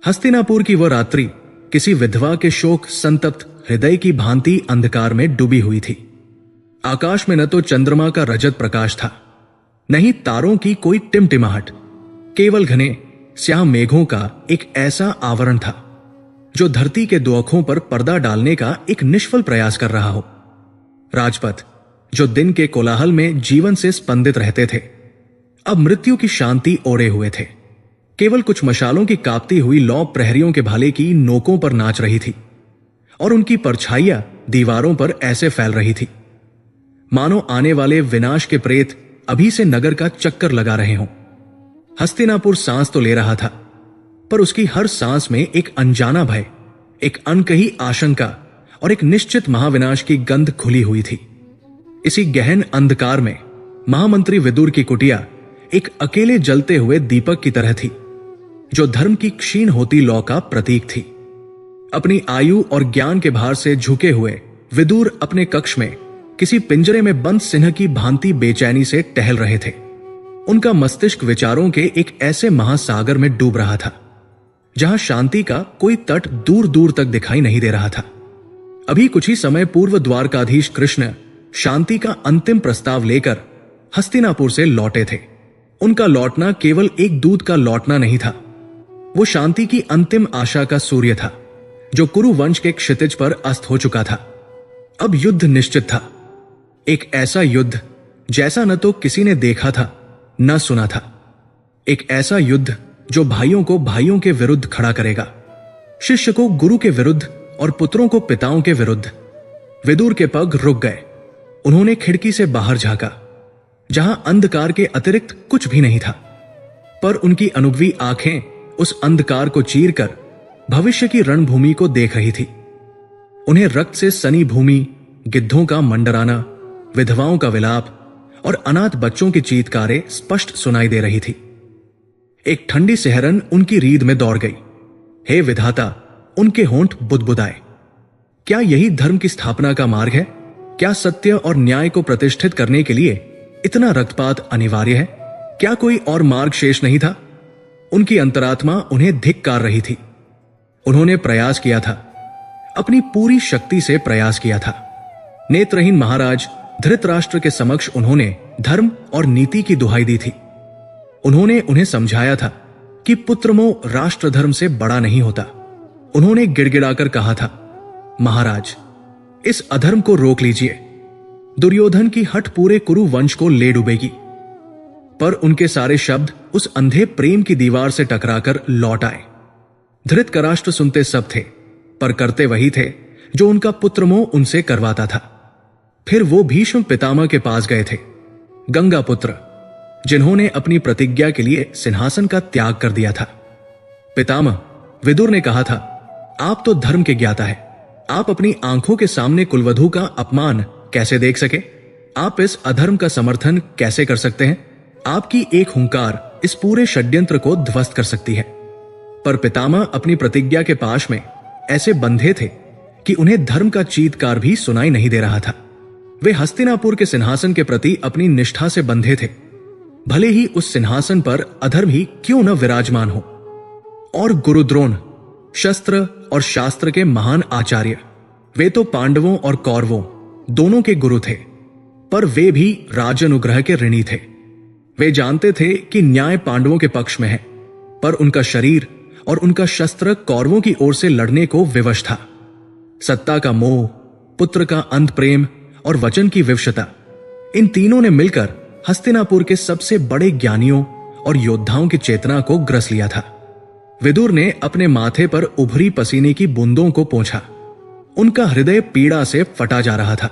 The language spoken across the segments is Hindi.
हस्तिनापुर की वह रात्रि किसी विधवा के शोक संतप्त हृदय की भांति अंधकार में डूबी हुई थी। आकाश में न तो चंद्रमा का रजत प्रकाश था, नहीं तारों की कोई टिमटिमाहट, केवल घने स्याह मेघों का एक ऐसा आवरण था जो धरती के दुअखों पर पर्दा डालने का एक निष्फल प्रयास कर रहा हो। राजपथ जो दिन के कोलाहल में जीवन से स्पंदित रहते थे, अब मृत्यु की शांति ओढ़े हुए थे। केवल कुछ मशालों की कांपती हुई लौ प्रहरियों के भाले की नोकों पर नाच रही थी और उनकी परछाइयां दीवारों पर ऐसे फैल रही थी मानो आने वाले विनाश के प्रेत अभी से नगर का चक्कर लगा रहे हों। हस्तिनापुर सांस तो ले रहा था, पर उसकी हर सांस में एक अनजाना भय, एक अनकही आशंका और एक निश्चित महाविनाश की गंध खुली हुई थी। इसी गहन अंधकार में महामंत्री विदुर की कुटिया एक अकेले जलते हुए दीपक की तरह थी, जो धर्म की क्षीण होती लौ का प्रतीक थी। अपनी आयु और ज्ञान के भार से झुके हुए विदुर अपने कक्ष में किसी पिंजरे में बंद सिंह की भांति बेचैनी से टहल रहे थे। उनका मस्तिष्क विचारों के एक ऐसे महासागर में डूब रहा था जहां शांति का कोई तट दूर दूर तक दिखाई नहीं दे रहा था। अभी कुछ ही समय पूर्व द्वारकाधीश कृष्ण शांति का अंतिम प्रस्ताव लेकर हस्तिनापुर से लौटे थे। उनका लौटना केवल एक दूत का लौटना नहीं था, वो शांति की अंतिम आशा का सूर्य था जो कुरु वंश के क्षितिज पर अस्त हो चुका था। अब युद्ध निश्चित था, एक ऐसा युद्ध जैसा न तो किसी ने देखा था न सुना था। एक ऐसा युद्ध जो भाइयों को भाइयों के विरुद्ध खड़ा करेगा, शिष्य को गुरु के विरुद्ध और पुत्रों को पिताओं के विरुद्ध। विदुर के पग रुक गए। उन्होंने खिड़की से बाहर झांका, जहां अंधकार के अतिरिक्त कुछ भी नहीं था, पर उनकी अनुभवी आंखें उस अंधकार को चीरकर भविष्य की रणभूमि को देख रही थी। उन्हें रक्त से सनी भूमि, गिद्धों का मंडराना, विधवाओं का विलाप और अनाथ बच्चों की चीत्कारें स्पष्ट सुनाई दे रही थी। एक ठंडी सिहरन उनकी रीढ़ में दौड़ गई। हे विधाता, उनके होंठ बुदबुदाए। क्या यही धर्म की स्थापना का मार्ग है? क्या सत्य और न्याय को प्रतिष्ठित करने के लिए इतना रक्तपात अनिवार्य है? क्या कोई और मार्ग शेष नहीं था? उनकी अंतरात्मा उन्हें धिक्कार रही थी। उन्होंने प्रयास किया था, अपनी पूरी शक्ति से प्रयास किया था। नेत्रहीन महाराज धृतराष्ट्र के समक्ष उन्होंने धर्म और नीति की दुहाई दी थी। उन्होंने उन्हें समझाया था कि पुत्रमोह राष्ट्र धर्म से बड़ा नहीं होता। उन्होंने गिड़गिड़ाकर कहा था, महाराज, इस अधर्म को रोक लीजिए। दुर्योधन की हठ पूरे कुरु वंश को ले डूबेगी। पर उनके सारे शब्द उस अंधे प्रेम की दीवार से टकराकर लौट आए। धृतराष्ट्र सुनते सब थे, पर करते वही थे जो उनका पुत्रमोह उनसे करवाता था। फिर वो भीष्म पितामह के पास गए थे, गंगा पुत्र, जिन्होंने अपनी प्रतिज्ञा के लिए सिंहासन का त्याग कर दिया था। पितामह, विदुर ने कहा था, आप तो धर्म के ज्ञाता है। आप अपनी आंखों के सामने कुलवधू का अपमान कैसे देख सके? आप इस अधर्म का समर्थन कैसे कर सकते हैं? आपकी एक हुंकार इस पूरे षड्यंत्र को ध्वस्त कर सकती है। पर पितामह अपनी प्रतिज्ञा के पाश में ऐसे बंधे थे कि उन्हें धर्म का चीत्कार भी सुनाई नहीं दे रहा था। वे हस्तिनापुर के सिंहासन के प्रति अपनी निष्ठा से बंधे थे, भले ही उस सिंहासन पर अधर्म ही क्यों न विराजमान हो। और गुरुद्रोण, शस्त्र और शास्त्र के महान आचार्य, वे तो पांडवों और कौरवों दोनों के गुरु थे, पर वे भी राजानुग्रह के ऋणी थे। वे जानते थे कि न्याय पांडवों के पक्ष में है, पर उनका शरीर और उनका शस्त्र कौरवों की ओर से लड़ने को विवश था। सत्ता का मोह, पुत्र का अंध प्रेम और वचन की विवशता, इन तीनों ने मिलकर हस्तिनापुर के सबसे बड़े ज्ञानियों और योद्धाओं की चेतना को ग्रस लिया था। विदुर ने अपने माथे पर उभरी पसीने की बूंदों को पोंछा। उनका हृदय पीड़ा से फटा जा रहा था।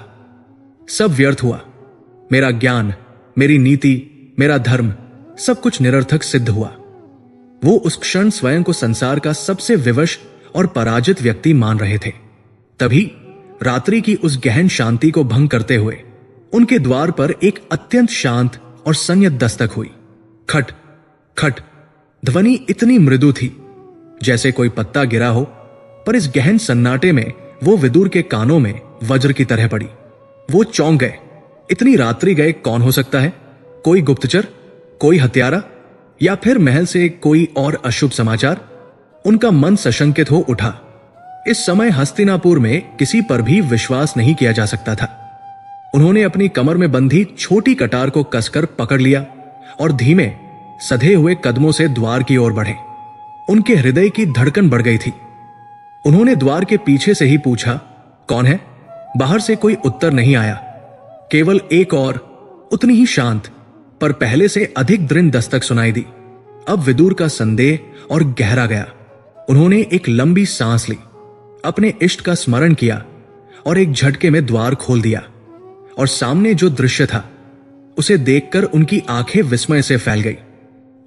सब व्यर्थ हुआ। मेरा ज्ञान, मेरी नीति, मेरा धर्म, सब कुछ निरर्थक सिद्ध हुआ। वो उस क्षण स्वयं को संसार का सबसे विवश और पराजित व्यक्ति मान रहे थे। तभी रात्रि की उस गहन शांति को भंग करते हुए उनके द्वार पर एक अत्यंत शांत और संयत दस्तक हुई। खट खट। ध्वनि इतनी मृदु थी जैसे कोई पत्ता गिरा हो, पर इस गहन सन्नाटे में वो विदुर के कानों में वज्र की तरह पड़ी। वो चौंक गए। इतनी रात्रि गए कौन हो सकता है? कोई गुप्तचर, कोई हत्यारा, या फिर महल से कोई और अशुभ समाचार? उनका मन सशंकित हो उठा। इस समय हस्तिनापुर में किसी पर भी विश्वास नहीं किया जा सकता था। उन्होंने अपनी कमर में बंधी छोटी कटार को कसकर पकड़ लिया और धीमे सधे हुए कदमों से द्वार की ओर बढ़े। उनके हृदय की धड़कन बढ़ गई थी। उन्होंने द्वार के पीछे से ही पूछा, कौन है? बाहर से कोई उत्तर नहीं आया, केवल एक और उतनी ही शांत पर पहले से अधिक दृढ़ दस्तक सुनाई दी। अब विदुर का संदेह और गहरा गया। उन्होंने एक लंबी सांस ली, अपने इष्ट का स्मरण किया और एक झटके में द्वार खोल दिया। और सामने जो दृश्य था उसे देखकर उनकी आंखें विस्मय से फैल गई।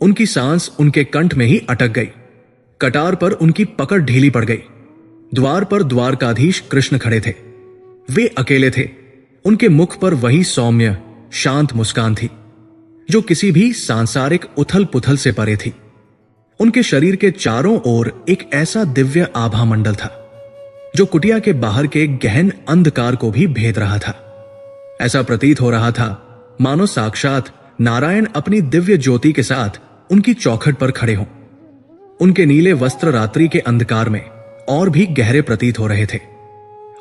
उनकी सांस उनके कंठ में ही अटक गई। कटार पर उनकी पकड़ ढीली पड़ गई। द्वार पर द्वारकाधीश कृष्ण खड़े थे। वे अकेले थे। उनके मुख पर वही सौम्य शांत मुस्कान थी जो किसी भी सांसारिक उथल पुथल से परे थी। उनके शरीर के चारों ओर एक ऐसा दिव्य आभा मंडल था जो कुटिया के बाहर के गहन अंधकार को भी भेद रहा था। ऐसा प्रतीत हो रहा था मानो साक्षात नारायण अपनी दिव्य ज्योति के साथ उनकी चौखट पर खड़े हों। उनके नीले वस्त्र रात्रि के अंधकार में और भी गहरे प्रतीत हो रहे थे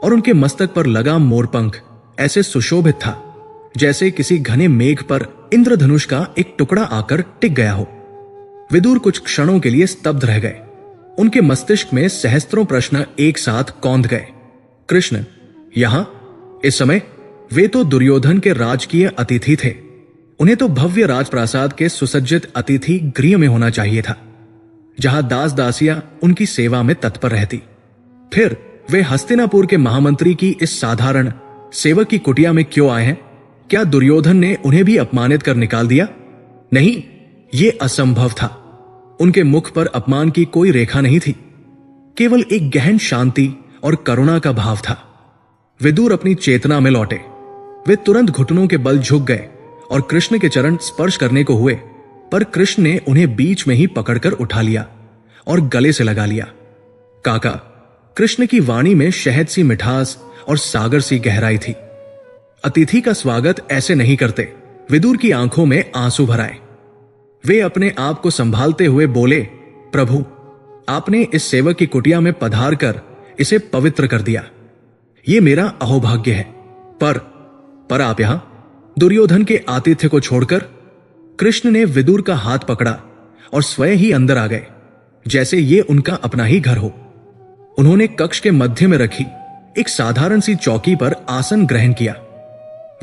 और उनके मस्तक पर लगा मोरपंख ऐसे सुशोभित था जैसे किसी घने मेघ पर इंद्रधनुष का एक टुकड़ा आकर टिक गया हो। विदुर कुछ क्षणों के लिए स्तब्ध रह गए। उनके मस्तिष्क में सहस्त्रों प्रश्न एक साथ कौंध गए। कृष्ण यहां इस समय? वे तो दुर्योधन के राजकीय अतिथि थे। उन्हें तो भव्य राजप्रासाद के सुसज्जित अतिथि गृह में होना चाहिए था, जहां दास दासियां उनकी सेवा में तत्पर रहती। फिर वे हस्तिनापुर के महामंत्री की इस साधारण सेवक की कुटिया में क्यों आए हैं? क्या दुर्योधन ने उन्हें भी अपमानित कर निकाल दिया? नहीं, यह असंभव था। उनके मुख पर अपमान की कोई रेखा नहीं थी, केवल एक गहन शांति और करुणा का भाव था। विदुर अपनी चेतना में लौटे। वे तुरंत घुटनों के बल झुक गए और कृष्ण के चरण स्पर्श करने को हुए, पर कृष्ण ने उन्हें बीच में ही पकड़कर उठा लिया और गले से लगा लिया। काका, कृष्ण की वाणी में शहद सी मिठास और सागर सी गहराई थी। अतिथि का स्वागत ऐसे नहीं करते। विदुर की आंखों में आंसू भर आए। वे अपने आप को संभालते हुए बोले, प्रभु, आपने इस सेवक की कुटिया में पधार कर इसे पवित्र कर दिया। यह मेरा अहोभाग्य है। पर आप यहां दुर्योधन के आतिथ्य को छोड़कर? कृष्ण ने विदुर का हाथ पकड़ा और स्वयं ही अंदर आ गए, जैसे ये उनका अपना ही घर हो। उन्होंने कक्ष के मध्य में रखी एक साधारण सी चौकी पर आसन ग्रहण किया।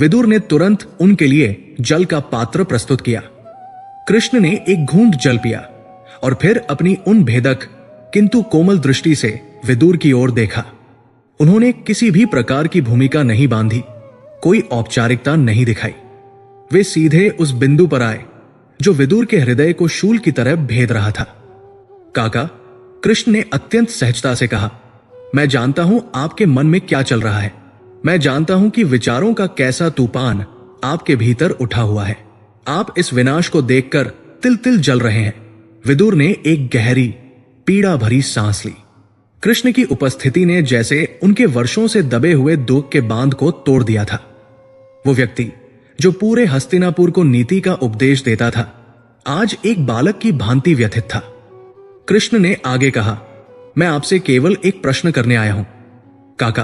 विदुर ने तुरंत उनके लिए जल का पात्र प्रस्तुत किया। कृष्ण ने एक घूंट जल पिया और फिर अपनी उन भेदक किंतु कोमल दृष्टि से विदुर की ओर देखा। उन्होंने किसी भी प्रकार की भूमिका नहीं बांधी, कोई औपचारिकता नहीं दिखाई। वे सीधे उस बिंदु पर आए जो विदुर के हृदय को शूल की तरह भेद रहा था। काका, कृष्ण ने अत्यंत सहजता से कहा, मैं जानता हूं आपके मन में क्या चल रहा है। मैं जानता हूं कि विचारों का कैसा तूफान आपके भीतर उठा हुआ है। आप इस विनाश को देखकर तिल तिल जल रहे हैं। विदुर ने एक गहरी पीड़ा भरी सांस ली। कृष्ण की उपस्थिति ने जैसे उनके वर्षों से दबे हुए दुख के बांध को तोड़ दिया था। वो व्यक्ति जो पूरे हस्तिनापुर को नीति का उपदेश देता था, आज एक बालक की भांति व्यथित था। कृष्ण ने आगे कहा, मैं आपसे केवल एक प्रश्न करने आया हूं। काका,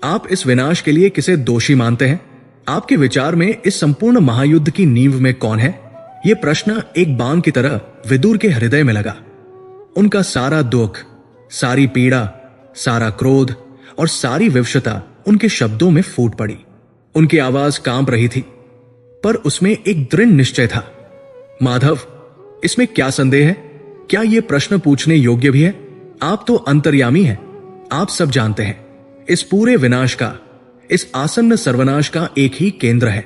आप इस विनाश के लिए किसे दोषी मानते हैं? आपके विचार में इस संपूर्ण महायुद्ध की नींव में कौन है? यह प्रश्न एक बाण की तरह विदुर के हृदय में लगा। उनका सारा दुख, सारी पीड़ा, सारा क्रोध और सारी विवशता उनके शब्दों में फूट पड़ी। उनकी आवाज कांप रही थी, पर उसमें एक दृढ़ निश्चय था। माधव, इसमें क्या संदेह है? क्या यह प्रश्न पूछने योग्य भी है? आप तो अंतर्यामी हैं। आप सब जानते हैं, इस पूरे विनाश का, इस आसन्न सर्वनाश का एक ही केंद्र है,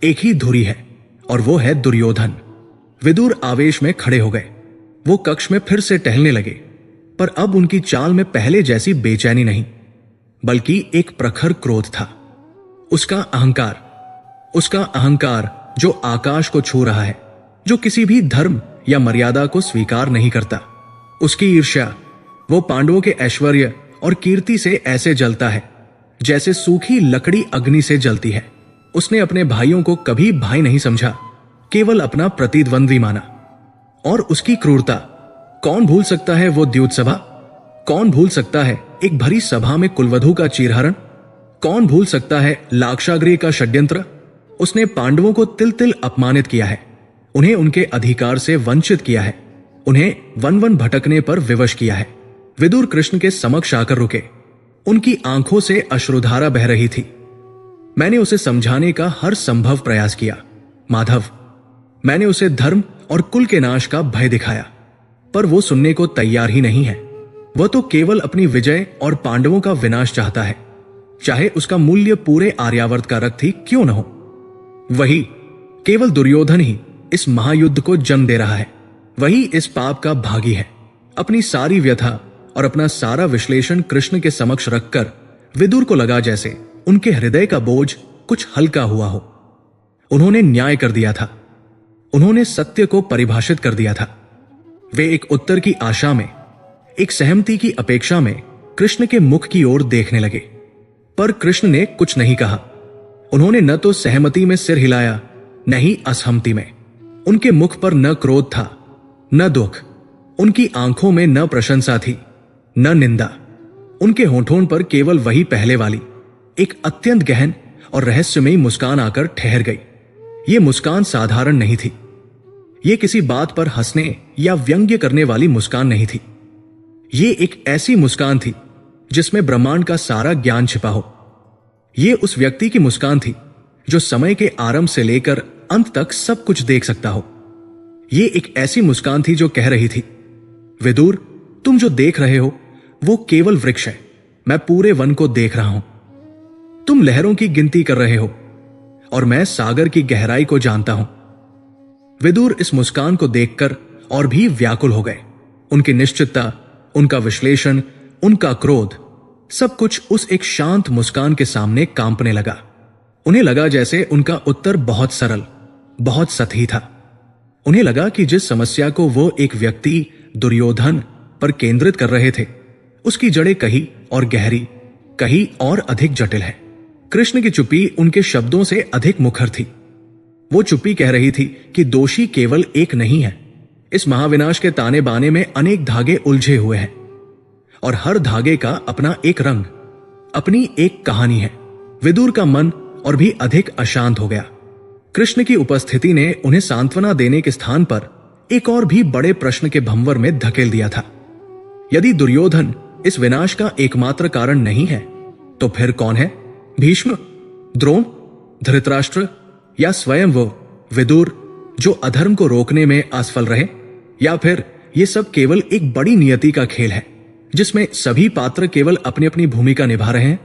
एक ही धुरी है, और वो है दुर्योधन। विदुर आवेश में खड़े हो गए। वो कक्ष में फिर से टहलने लगे, पर अब उनकी चाल में पहले जैसी बेचैनी नहीं, बल्कि एक प्रखर क्रोध था। उसका अहंकार जो आकाश को छू रहा है, जो किसी भी धर्म या मर्यादा को स्वीकार नहीं करता। उसकी ईर्ष्या वो पांडवों के ऐश्वर्य और कीर्ति से ऐसे जलता है जैसे सूखी लकड़ी अग्नि से जलती है। उसने अपने भाइयों को कभी भाई नहीं समझा, केवल अपना प्रतिद्वंद्वी माना। और उसकी क्रूरता, कौन भूल सकता है वो द्यूत सभा? कौन भूल सकता है एक भरी सभा में कुलवधु का चीरहरण? कौन भूल सकता है लाक्षागृह का षड्यंत्र? उसने पांडवों को तिल तिल अपमानित किया है, उन्हें उनके अधिकार से वंचित किया है, उन्हें वन वन भटकने पर विवश किया है। विदुर कृष्ण के समक्ष आकर रुके। उनकी आंखों से अश्रुधारा बह रही थी। मैंने उसे समझाने का हर संभव प्रयास किया। माधव, मैंने उसे धर्म और कुल के नाश का भय दिखाया, पर वो सुनने को तैयार ही नहीं है। वह तो केवल अपनी विजय और पांडवों का विनाश चाहता है, चाहे उसका मूल्य पूरे आर्यावर्त का रक्त ही क्यों न हो। वही, केवल दुर्योधन ही इस महायुद्ध को जन्म दे रहा है। वही इस पाप का भागी है। अपनी सारी व्यथा और अपना सारा विश्लेषण कृष्ण के समक्ष रखकर विदुर को लगा जैसे उनके हृदय का बोझ कुछ हल्का हुआ हो। उन्होंने न्याय कर दिया था, उन्होंने सत्य को परिभाषित कर दिया था। वे एक उत्तर की आशा में, एक सहमति की अपेक्षा में कृष्ण के मुख की ओर देखने लगे, पर कृष्ण ने कुछ नहीं कहा। उन्होंने न तो सहमति में सिर हिलाया, न ही असहमति में। उनके मुख पर न क्रोध था, न दुख। उनकी आंखों में न प्रशंसा थी, न निंदा। उनके होठों पर केवल वही पहले वाली एक अत्यंत गहन और रहस्यमयी मुस्कान आकर ठहर गई। ये मुस्कान साधारण नहीं थी। ये किसी बात पर हंसने या व्यंग्य करने वाली मुस्कान नहीं थी। ये एक ऐसी मुस्कान थी जिसमें ब्रह्मांड का सारा ज्ञान छिपा हो। ये उस व्यक्ति की मुस्कान थी जो समय के आरंभ से लेकर अंत तक सब कुछ देख सकता हो। ये एक ऐसी मुस्कान थी जो कह रही थी, विदुर, तुम जो देख रहे हो वो केवल वृक्ष है, मैं पूरे वन को देख रहा हूं। तुम लहरों की गिनती कर रहे हो और मैं सागर की गहराई को जानता हूं। विदुर इस मुस्कान को देखकर और भी व्याकुल हो गए। उनकी निश्चितता, उनका विश्लेषण, उनका क्रोध, सब कुछ उस एक शांत मुस्कान के सामने कांपने लगा। उन्हें लगा जैसे उनका उत्तर बहुत सरल, बहुत सतही था। उन्हें लगा कि जिस समस्या को वो एक व्यक्ति दुर्योधन पर केंद्रित कर रहे थे, उसकी जड़ें कहीं और गहरी, कहीं और अधिक जटिल है। कृष्ण की चुप्पी उनके शब्दों से अधिक मुखर थी। वो चुप्पी कह रही थी कि दोषी केवल एक नहीं है। इस महाविनाश के ताने बाने में अनेक धागे उलझे हुए हैं और हर धागे का अपना एक रंग, अपनी एक कहानी है। विदुर का मन और भी अधिक अशांत हो गया। कृष्ण की उपस्थिति ने उन्हें सांत्वना देने के स्थान पर एक और भी बड़े प्रश्न के भंवर में धकेल दिया था। यदि दुर्योधन इस विनाश का एकमात्र कारण नहीं है, तो फिर कौन है? भीष्म, द्रोण, धृतराष्ट्र या स्वयं वो विदुर जो अधर्म को रोकने में असफल रहे? या फिर ये सब केवल एक बड़ी नियति का खेल है जिसमें सभी पात्र केवल अपनी अपनी भूमिका निभा रहे हैं?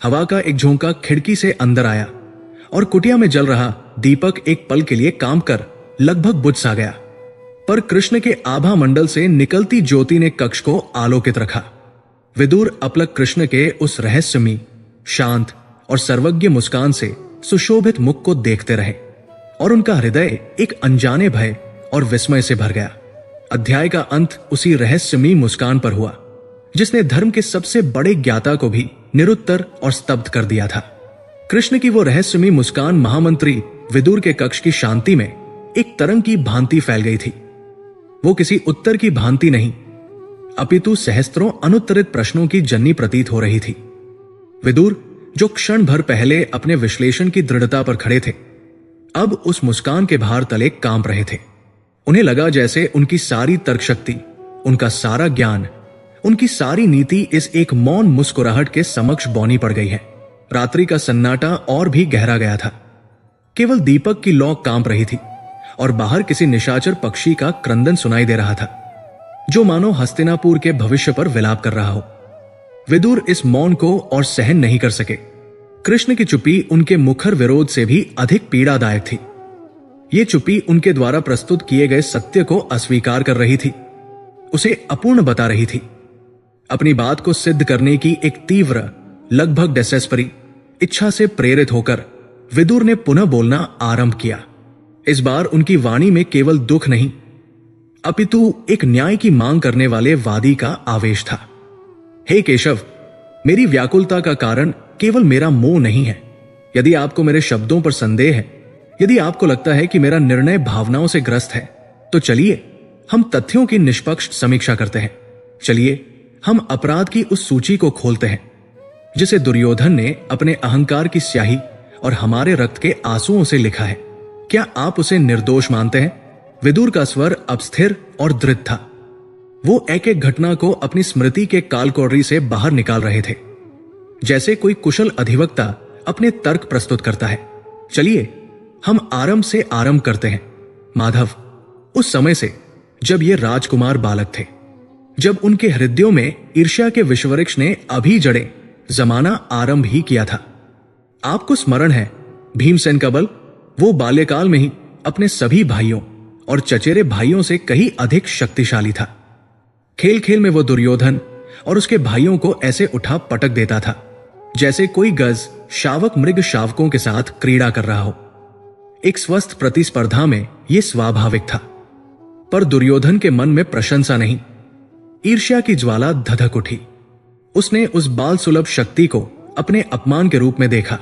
हवा का एक झोंका खिड़की से अंदर आया और कुटिया में जल रहा दीपक एक पल के लिए काम कर लगभग बुझ सा गया, पर कृष्ण के आभा मंडल से निकलती ज्योति ने कक्ष को आलोकित रखा। विदुर अपलक कृष्ण के उस रहस्यमयी, शांत और सर्वज्ञ मुस्कान से सुशोभित मुख को देखते रहे और उनका हृदय एक अनजाने भय और विस्मय से भर गया। अध्याय का अंत उसी रहस्यमयी मुस्कान पर हुआ जिसने धर्म के सबसे बड़े ज्ञाता को भी निरुत्तर और स्तब्ध कर दिया था। कृष्ण की वो रहस्यमयी मुस्कान महामंत्री विदुर के कक्ष की शांति में एक तरंग की भांति फैल गई थी। वो किसी उत्तर की भांति नहीं, अपितु सहस्त्रों अनुत्तरित प्रश्नों की जननी प्रतीत हो रही थी। विदुर, जो क्षण भर पहले अपने विश्लेषण की दृढ़ता पर खड़े थे, अब उस मुस्कान के भार तले कांप रहे थे। उन्हें लगा जैसे उनकी सारी तर्क शक्ति, उनका सारा ज्ञान, उनकी सारी नीति इस एक मौन मुस्कुराहट के समक्ष बौनी पड़ गई है। रात्रि का सन्नाटा और भी गहरा गया था। केवल दीपक की लौ कांप रही थी और बाहर किसी निशाचर पक्षी का क्रंदन सुनाई दे रहा था जो मानो हस्तिनापुर के भविष्य पर विलाप कर रहा हो। विदुर इस मौन को और सहन नहीं कर सके। कृष्ण की चुप्पी उनके मुखर विरोध से भी अधिक पीड़ादायक थी। ये चुप्पी उनके द्वारा प्रस्तुत किए गए सत्य को अस्वीकार कर रही थी, उसे अपूर्ण बता रही थी। अपनी बात को सिद्ध करने की एक तीव्र, लगभग डेस्पेरेट इच्छा से प्रेरित होकर विदुर ने पुनः बोलना आरंभ किया। इस बार उनकी वाणी में केवल दुख नहीं, अपितु एक न्याय की मांग करने वाले वादी का आवेश था। हे केशव, मेरी व्याकुलता का कारण केवल मेरा मोह नहीं है। यदि आपको मेरे शब्दों पर संदेह है, यदि आपको लगता है कि मेरा निर्णय भावनाओं से ग्रस्त है, तो चलिए हम तथ्यों की निष्पक्ष समीक्षा करते हैं। चलिए हम अपराध की उस सूची को खोलते हैं जिसे दुर्योधन ने अपने अहंकार की स्याही और हमारे रक्त के आंसुओं से लिखा है। क्या आप उसे निर्दोष मानते हैं? विदुर का स्वर अब स्थिर और दृढ़ था। वो एक एक घटना को अपनी स्मृति के कालकोठरी से बाहर निकाल रहे थे, जैसे कोई कुशल अधिवक्ता अपने तर्क प्रस्तुत करता है। चलिए हम आरंभ से आरंभ करते हैं। माधव, उस समय से जब ये राजकुमार बालक थे, जब उनके हृदयों में ईर्ष्या के विषवृक्ष ने अभी जड़े जमाना आरंभ ही किया था। आपको स्मरण है भीमसेन का बल? वो बाल्यकाल में ही अपने सभी भाइयों और चचेरे भाइयों से कहीं अधिक शक्तिशाली था। खेल खेल में वो दुर्योधन और उसके भाइयों को ऐसे उठा पटक देता था जैसे कोई गज शावक मृग शावकों के साथ क्रीड़ा कर रहा हो। एक स्वस्थ प्रतिस्पर्धा में यह स्वाभाविक था, पर दुर्योधन के मन में प्रशंसा नहीं, ईर्ष्या की ज्वाला धधक उठी। उसने उस बाल सुलभ शक्ति को अपने अपमान के रूप में देखा,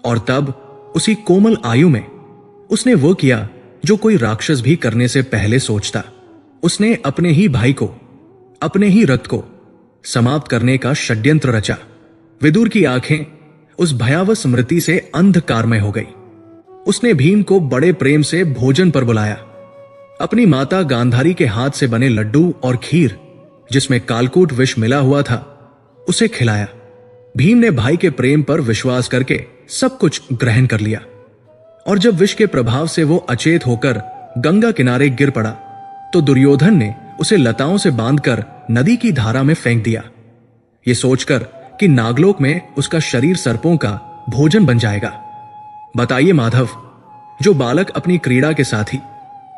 और तब उसी कोमल आयु में उसने वो किया जो कोई राक्षस भी करने से पहले सोचता। उसने अपने ही भाई को, अपने ही रक्त को समाप्त करने का षड्यंत्र रचा। विदुर की आंखें उस भयावह स्मृति से अंधकारमय हो गई। उसने भीम को बड़े प्रेम से भोजन पर बुलाया। अपनी माता गांधारी के हाथ से बने लड्डू और खीर जिसमें कालकूट विष मिला हुआ था, उसे खिलाया। भीम ने भाई के प्रेम पर विश्वास करके सब कुछ ग्रहण कर लिया, और जब विष के प्रभाव से वो अचेत होकर गंगा किनारे गिर पड़ा तो दुर्योधन ने उसे लताओं से बांधकर नदी की धारा में फेंक दिया, ये सोचकर कि नागलोक में उसका शरीर सर्पों का भोजन बन जाएगा। बताइए माधव, जो बालक अपनी क्रीड़ा के साथ ही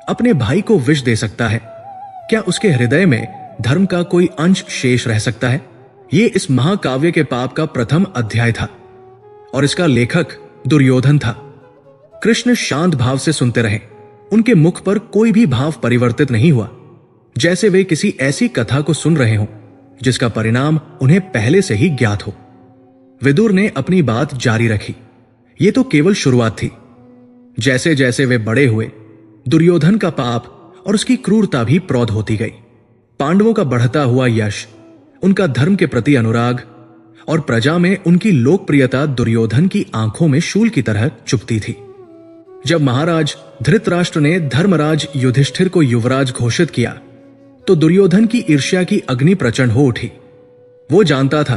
अपने भाई को विष दे सकता है, क्या उसके हृदय में धर्म का कोई अंश शेष रह सकता है? ये इस महाकाव्य के पाप का प्रथम अध्याय था, और इसका लेखक दुर्योधन था। कृष्ण शांत भाव से सुनते रहे। उनके मुख पर कोई भी भाव परिवर्तित नहीं हुआ, जैसे वे किसी ऐसी कथा को सुन रहे हों जिसका परिणाम उन्हें पहले से ही ज्ञात हो। विदुर ने अपनी बात जारी रखी। यह तो केवल शुरुआत थी। जैसे जैसे वे बड़े हुए, दुर्योधन का पाप और उसकी क्रूरता भी प्रौढ़ होती गई। पांडवों का बढ़ता हुआ यश, उनका धर्म के प्रति अनुराग और प्रजा में उनकी लोकप्रियता दुर्योधन की आंखों में शूल की तरह चुभती थी। जब महाराज धृतराष्ट्र ने धर्मराज युधिष्ठिर को युवराज घोषित किया तो दुर्योधन की ईर्ष्या की अग्नि प्रचंड हो उठी। वो जानता था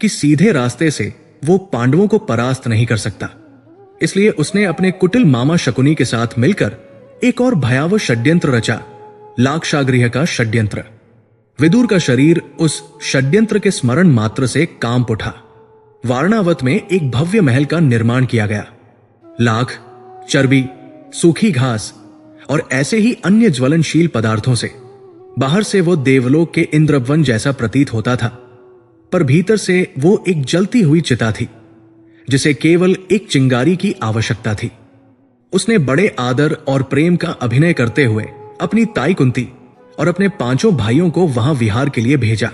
कि सीधे रास्ते से वो पांडवों को परास्त नहीं कर सकता, इसलिए उसने अपने कुटिल मामा शकुनी के साथ मिलकर एक और भयावह षड्यंत्र रचा, लाक्षागृह का षड्यंत्र। विदुर का शरीर उस षड्यंत्र के स्मरण मात्र से कांप उठा। वारणावत में एक भव्य महल का निर्माण किया गया। लाख, चर्बी, सूखी घास और ऐसे ही अन्य ज्वलनशील पदार्थों से बाहर से वो देवलोक के इंद्रवन जैसा प्रतीत होता था, पर भीतर से वो एक जलती हुई चिता थी जिसे केवल एक चिंगारी की आवश्यकता थी। उसने बड़े आदर और प्रेम का अभिनय करते हुए अपनी ताई कुंती और अपने 5 भाइयों को वहां विहार के लिए भेजा।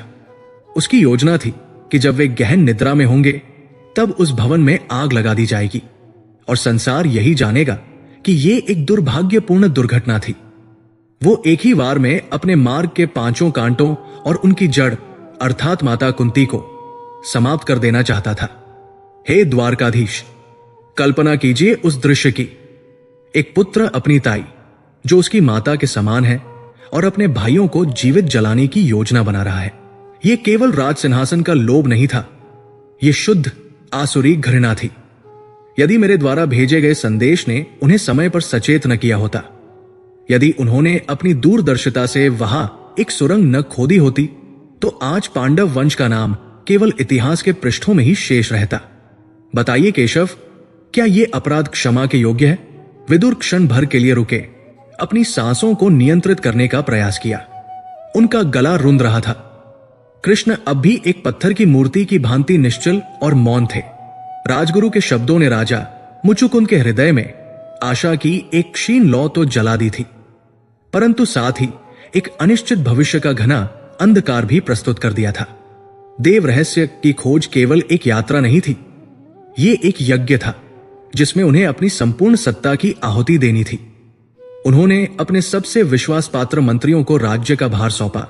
उसकी योजना थी कि जब वे गहन निद्रा में होंगे तब उस भवन में आग लगा दी जाएगी और संसार यही जानेगा कि ये एक दुर्भाग्यपूर्ण दुर्घटना थी। वो एक ही वार में अपने मार्ग के 5 कांटों और उनकी जड़ अर्थात माता कुंती को समाप्त कर देना चाहता था। हे द्वारकाधीश, कल्पना कीजिए उस दृश्य की। एक पुत्र अपनी ताई, जो उसकी माता के समान है, और अपने भाइयों को जीवित जलाने की योजना बना रहा है। यह केवल राज सिंहासन का लोभ नहीं था, यह शुद्ध आसुरी घृणा थी। यदि मेरे द्वारा भेजे गए संदेश ने उन्हें समय पर सचेत न किया होता, यदि उन्होंने अपनी दूरदर्शिता से वहां एक सुरंग न खोदी होती, तो आज पांडव वंश का नाम केवल इतिहास के पृष्ठों में ही शेष रहता। बताइए केशव, क्या यह अपराध क्षमा के योग्य है? विदुर क्षण भर के लिए रुके, अपनी सांसों को नियंत्रित करने का प्रयास किया। उनका गला रुंध रहा था। कृष्ण अब भी एक पत्थर की मूर्ति की भांति निश्चल और मौन थे। राजगुरु के शब्दों ने राजा मुचुकुंद के हृदय में आशा की एक क्षीण लौ तो जला दी थी, परंतु साथ ही एक अनिश्चित भविष्य का घना अंधकार भी प्रस्तुत कर दिया था। देव रहस्य की खोज केवल एक यात्रा नहीं थी, ये एक यज्ञ था जिसमें उन्हें अपनी संपूर्ण सत्ता की आहुति देनी थी। उन्होंने अपने सबसे विश्वास पात्र मंत्रियों को राज्य का भार सौंपा,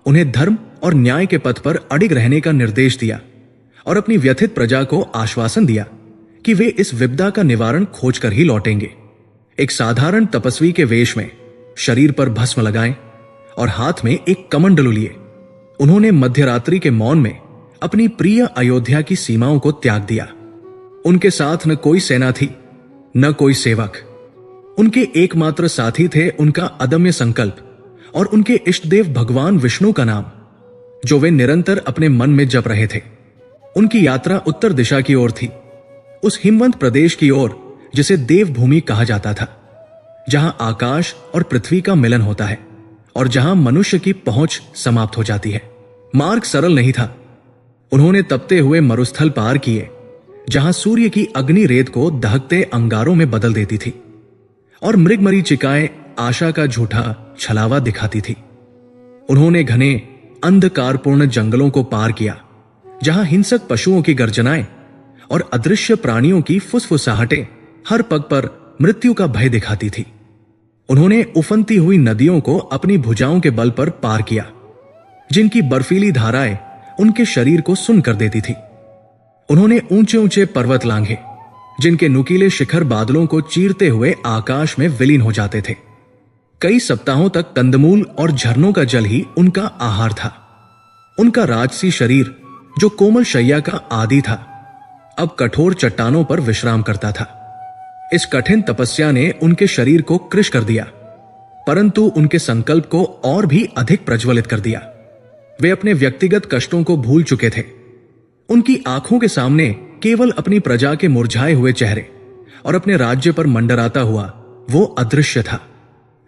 उन्हें धर्म और न्याय के पथ पर अडिग रहने का निर्देश दिया और अपनी व्यथित प्रजा को आश्वासन दिया कि वे इस विपदा का निवारण खोजकर ही लौटेंगे। एक साधारण तपस्वी के वेश में, शरीर पर भस्म लगाएं और हाथ में एक कमंडलू लिए, उन्होंने मध्यरात्रि के मौन में अपनी प्रिय अयोध्या की सीमाओं को त्याग दिया। उनके साथ न कोई सेना थी, न कोई सेवक। उनके एकमात्र साथी थे उनका अदम्य संकल्प और उनके इष्टदेव भगवान विष्णु का नाम, जो वे निरंतर अपने मन में जप रहे थे। उनकी यात्रा उत्तर दिशा की ओर थी, उस हिमवंत प्रदेश की ओर जिसे देवभूमि कहा जाता था, जहां आकाश और पृथ्वी का मिलन होता है और जहां मनुष्य की पहुंच समाप्त हो जाती है। मार्ग सरल नहीं था। उन्होंने तपते हुए मरुस्थल पार किए, जहां सूर्य की अग्नि रेत को दहकते अंगारों में बदल देती थी और मृगमरीचिकाएं आशा का झूठा छलावा दिखाती थी। उन्होंने घने अंधकारपूर्ण जंगलों को पार किया, जहां हिंसक पशुओं की गर्जनाएं और अदृश्य प्राणियों की फुसफुसाहटें हर पग पर मृत्यु का भय दिखाती थी। उन्होंने उफनती हुई नदियों को अपनी भुजाओं के बल पर पार किया, जिनकी बर्फीली धाराएं उनके शरीर को सुन्न कर देती थी। उन्होंने ऊंचे ऊंचे पर्वत लांघे, जिनके नुकीले शिखर बादलों को चीरते हुए आकाश में विलीन हो जाते थे। कई सप्ताहों तक कंदमूल और झरनों का जल ही उनका आहार था। उनका राजसी शरीर, जो कोमल शैया का आदि था, अब कठोर चट्टानों पर विश्राम करता था। इस कठिन तपस्या ने उनके शरीर को कृश कर दिया, परंतु उनके संकल्प को और भी अधिक प्रज्वलित कर दिया। वे अपने व्यक्तिगत कष्टों को भूल चुके थे। उनकी आंखों के सामने केवल अपनी प्रजा के मुरझाए हुए चेहरे और अपने राज्य पर मंडराता हुआ वो अदृश्य था।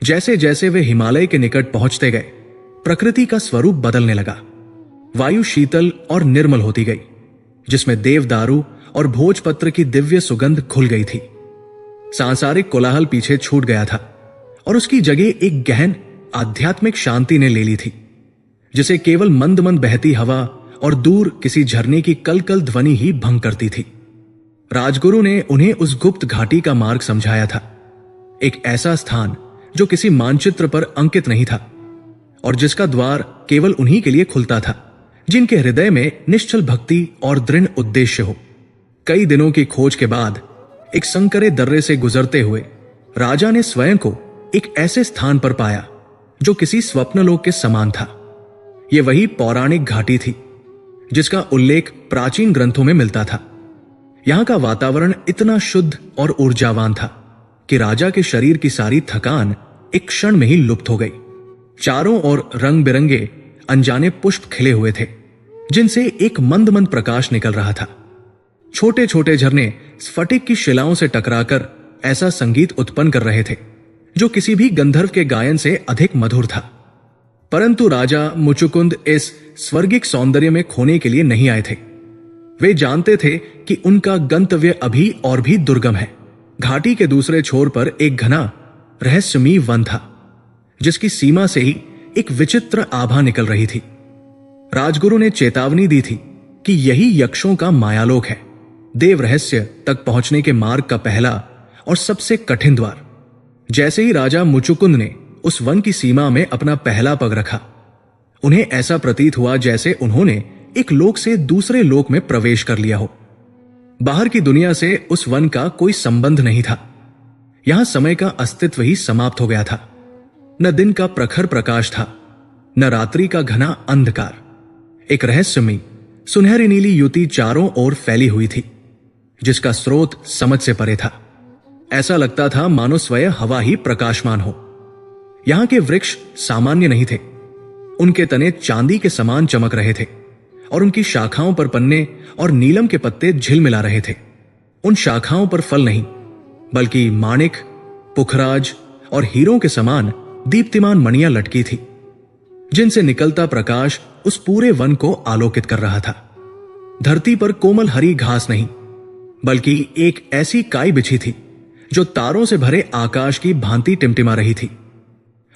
जैसे जैसे वे हिमालय के निकट पहुंचते गए, प्रकृति का स्वरूप बदलने लगा। वायु शीतल और निर्मल होती गई, जिसमें देवदारू और भोजपत्र की दिव्य सुगंध घुल गई थी। सांसारिक कोलाहल पीछे छूट गया था और उसकी जगह एक गहन आध्यात्मिक शांति ने ले ली थी, जिसे केवल मंद मंद बहती हवा और दूर किसी झरने की कलकल ध्वनि ही भंग करती थी। राजगुरु ने उन्हें उस गुप्त घाटी का मार्ग समझाया था, एक ऐसा स्थान जो किसी मानचित्र पर अंकित नहीं था और जिसका द्वार केवल उन्हीं के लिए खुलता था, जिनके हृदय में निश्चल भक्ति और दृढ़ उद्देश्य हो। कई दिनों की खोज के बाद एक संकरे दर्रे से गुजरते हुए राजा ने स्वयं को एक ऐसे स्थान पर पाया जो किसी स्वप्नलोक के समान था। यह वही पौराणिक घाटी थी जिसका उल्लेख प्राचीन ग्रंथों में मिलता था। यहां का वातावरण इतना शुद्ध और ऊर्जावान था कि राजा के शरीर की सारी थकान एक क्षण में ही लुप्त हो गई। चारों ओर रंग बिरंगे अनजाने पुष्प खिले हुए थे, जिनसे एक मंद मंद प्रकाश निकल रहा था। छोटे छोटे झरने स्फटिक की शिलाओं से टकराकर ऐसा संगीत उत्पन्न कर रहे थे जो किसी भी गंधर्व के गायन से अधिक मधुर था। परंतु राजा मुचुकुंद इस स्वर्गिक सौंदर्य में खोने के लिए नहीं आए थे। वे जानते थे कि उनका गंतव्य अभी और भी दुर्गम है। घाटी के दूसरे छोर पर एक घना रहस्यमयी वन था, जिसकी सीमा से ही एक विचित्र आभा निकल रही थी। राजगुरु ने चेतावनी दी थी कि यही यक्षों का मायालोक है, देव रहस्य तक पहुंचने के मार्ग का पहला और सबसे कठिन द्वार। जैसे ही राजा मुचुकुंद ने उस वन की सीमा में अपना पहला पग रखा, उन्हें ऐसा प्रतीत हुआ जैसे उन्होंने एक लोक से दूसरे लोक में प्रवेश कर लिया हो। बाहर की दुनिया से उस वन का कोई संबंध नहीं था। यहां समय का अस्तित्व ही समाप्त हो गया था। न दिन का प्रखर प्रकाश था, न रात्रि का घना अंधकार। एक रहस्यमयी सुनहरी नीली युति चारों ओर फैली हुई थी, जिसका स्रोत समझ से परे था। ऐसा लगता था मानो स्वयं हवा ही प्रकाशमान हो। यहां के वृक्ष सामान्य नहीं थे। उनके तने चांदी के समान चमक रहे थे और उनकी शाखाओं पर पन्ने और नीलम के पत्ते झिलमिला रहे थे। उन शाखाओं पर फल नहीं, बल्कि माणिक, पुखराज और हीरों के समान दीप्तिमान मणियां लटकी थी, जिनसे निकलता प्रकाश उस पूरे वन को आलोकित कर रहा था। धरती पर कोमल हरी घास नहीं, बल्कि एक ऐसी काई बिछी थी जो तारों से भरे आकाश की भांति टिमटिमा रही थी।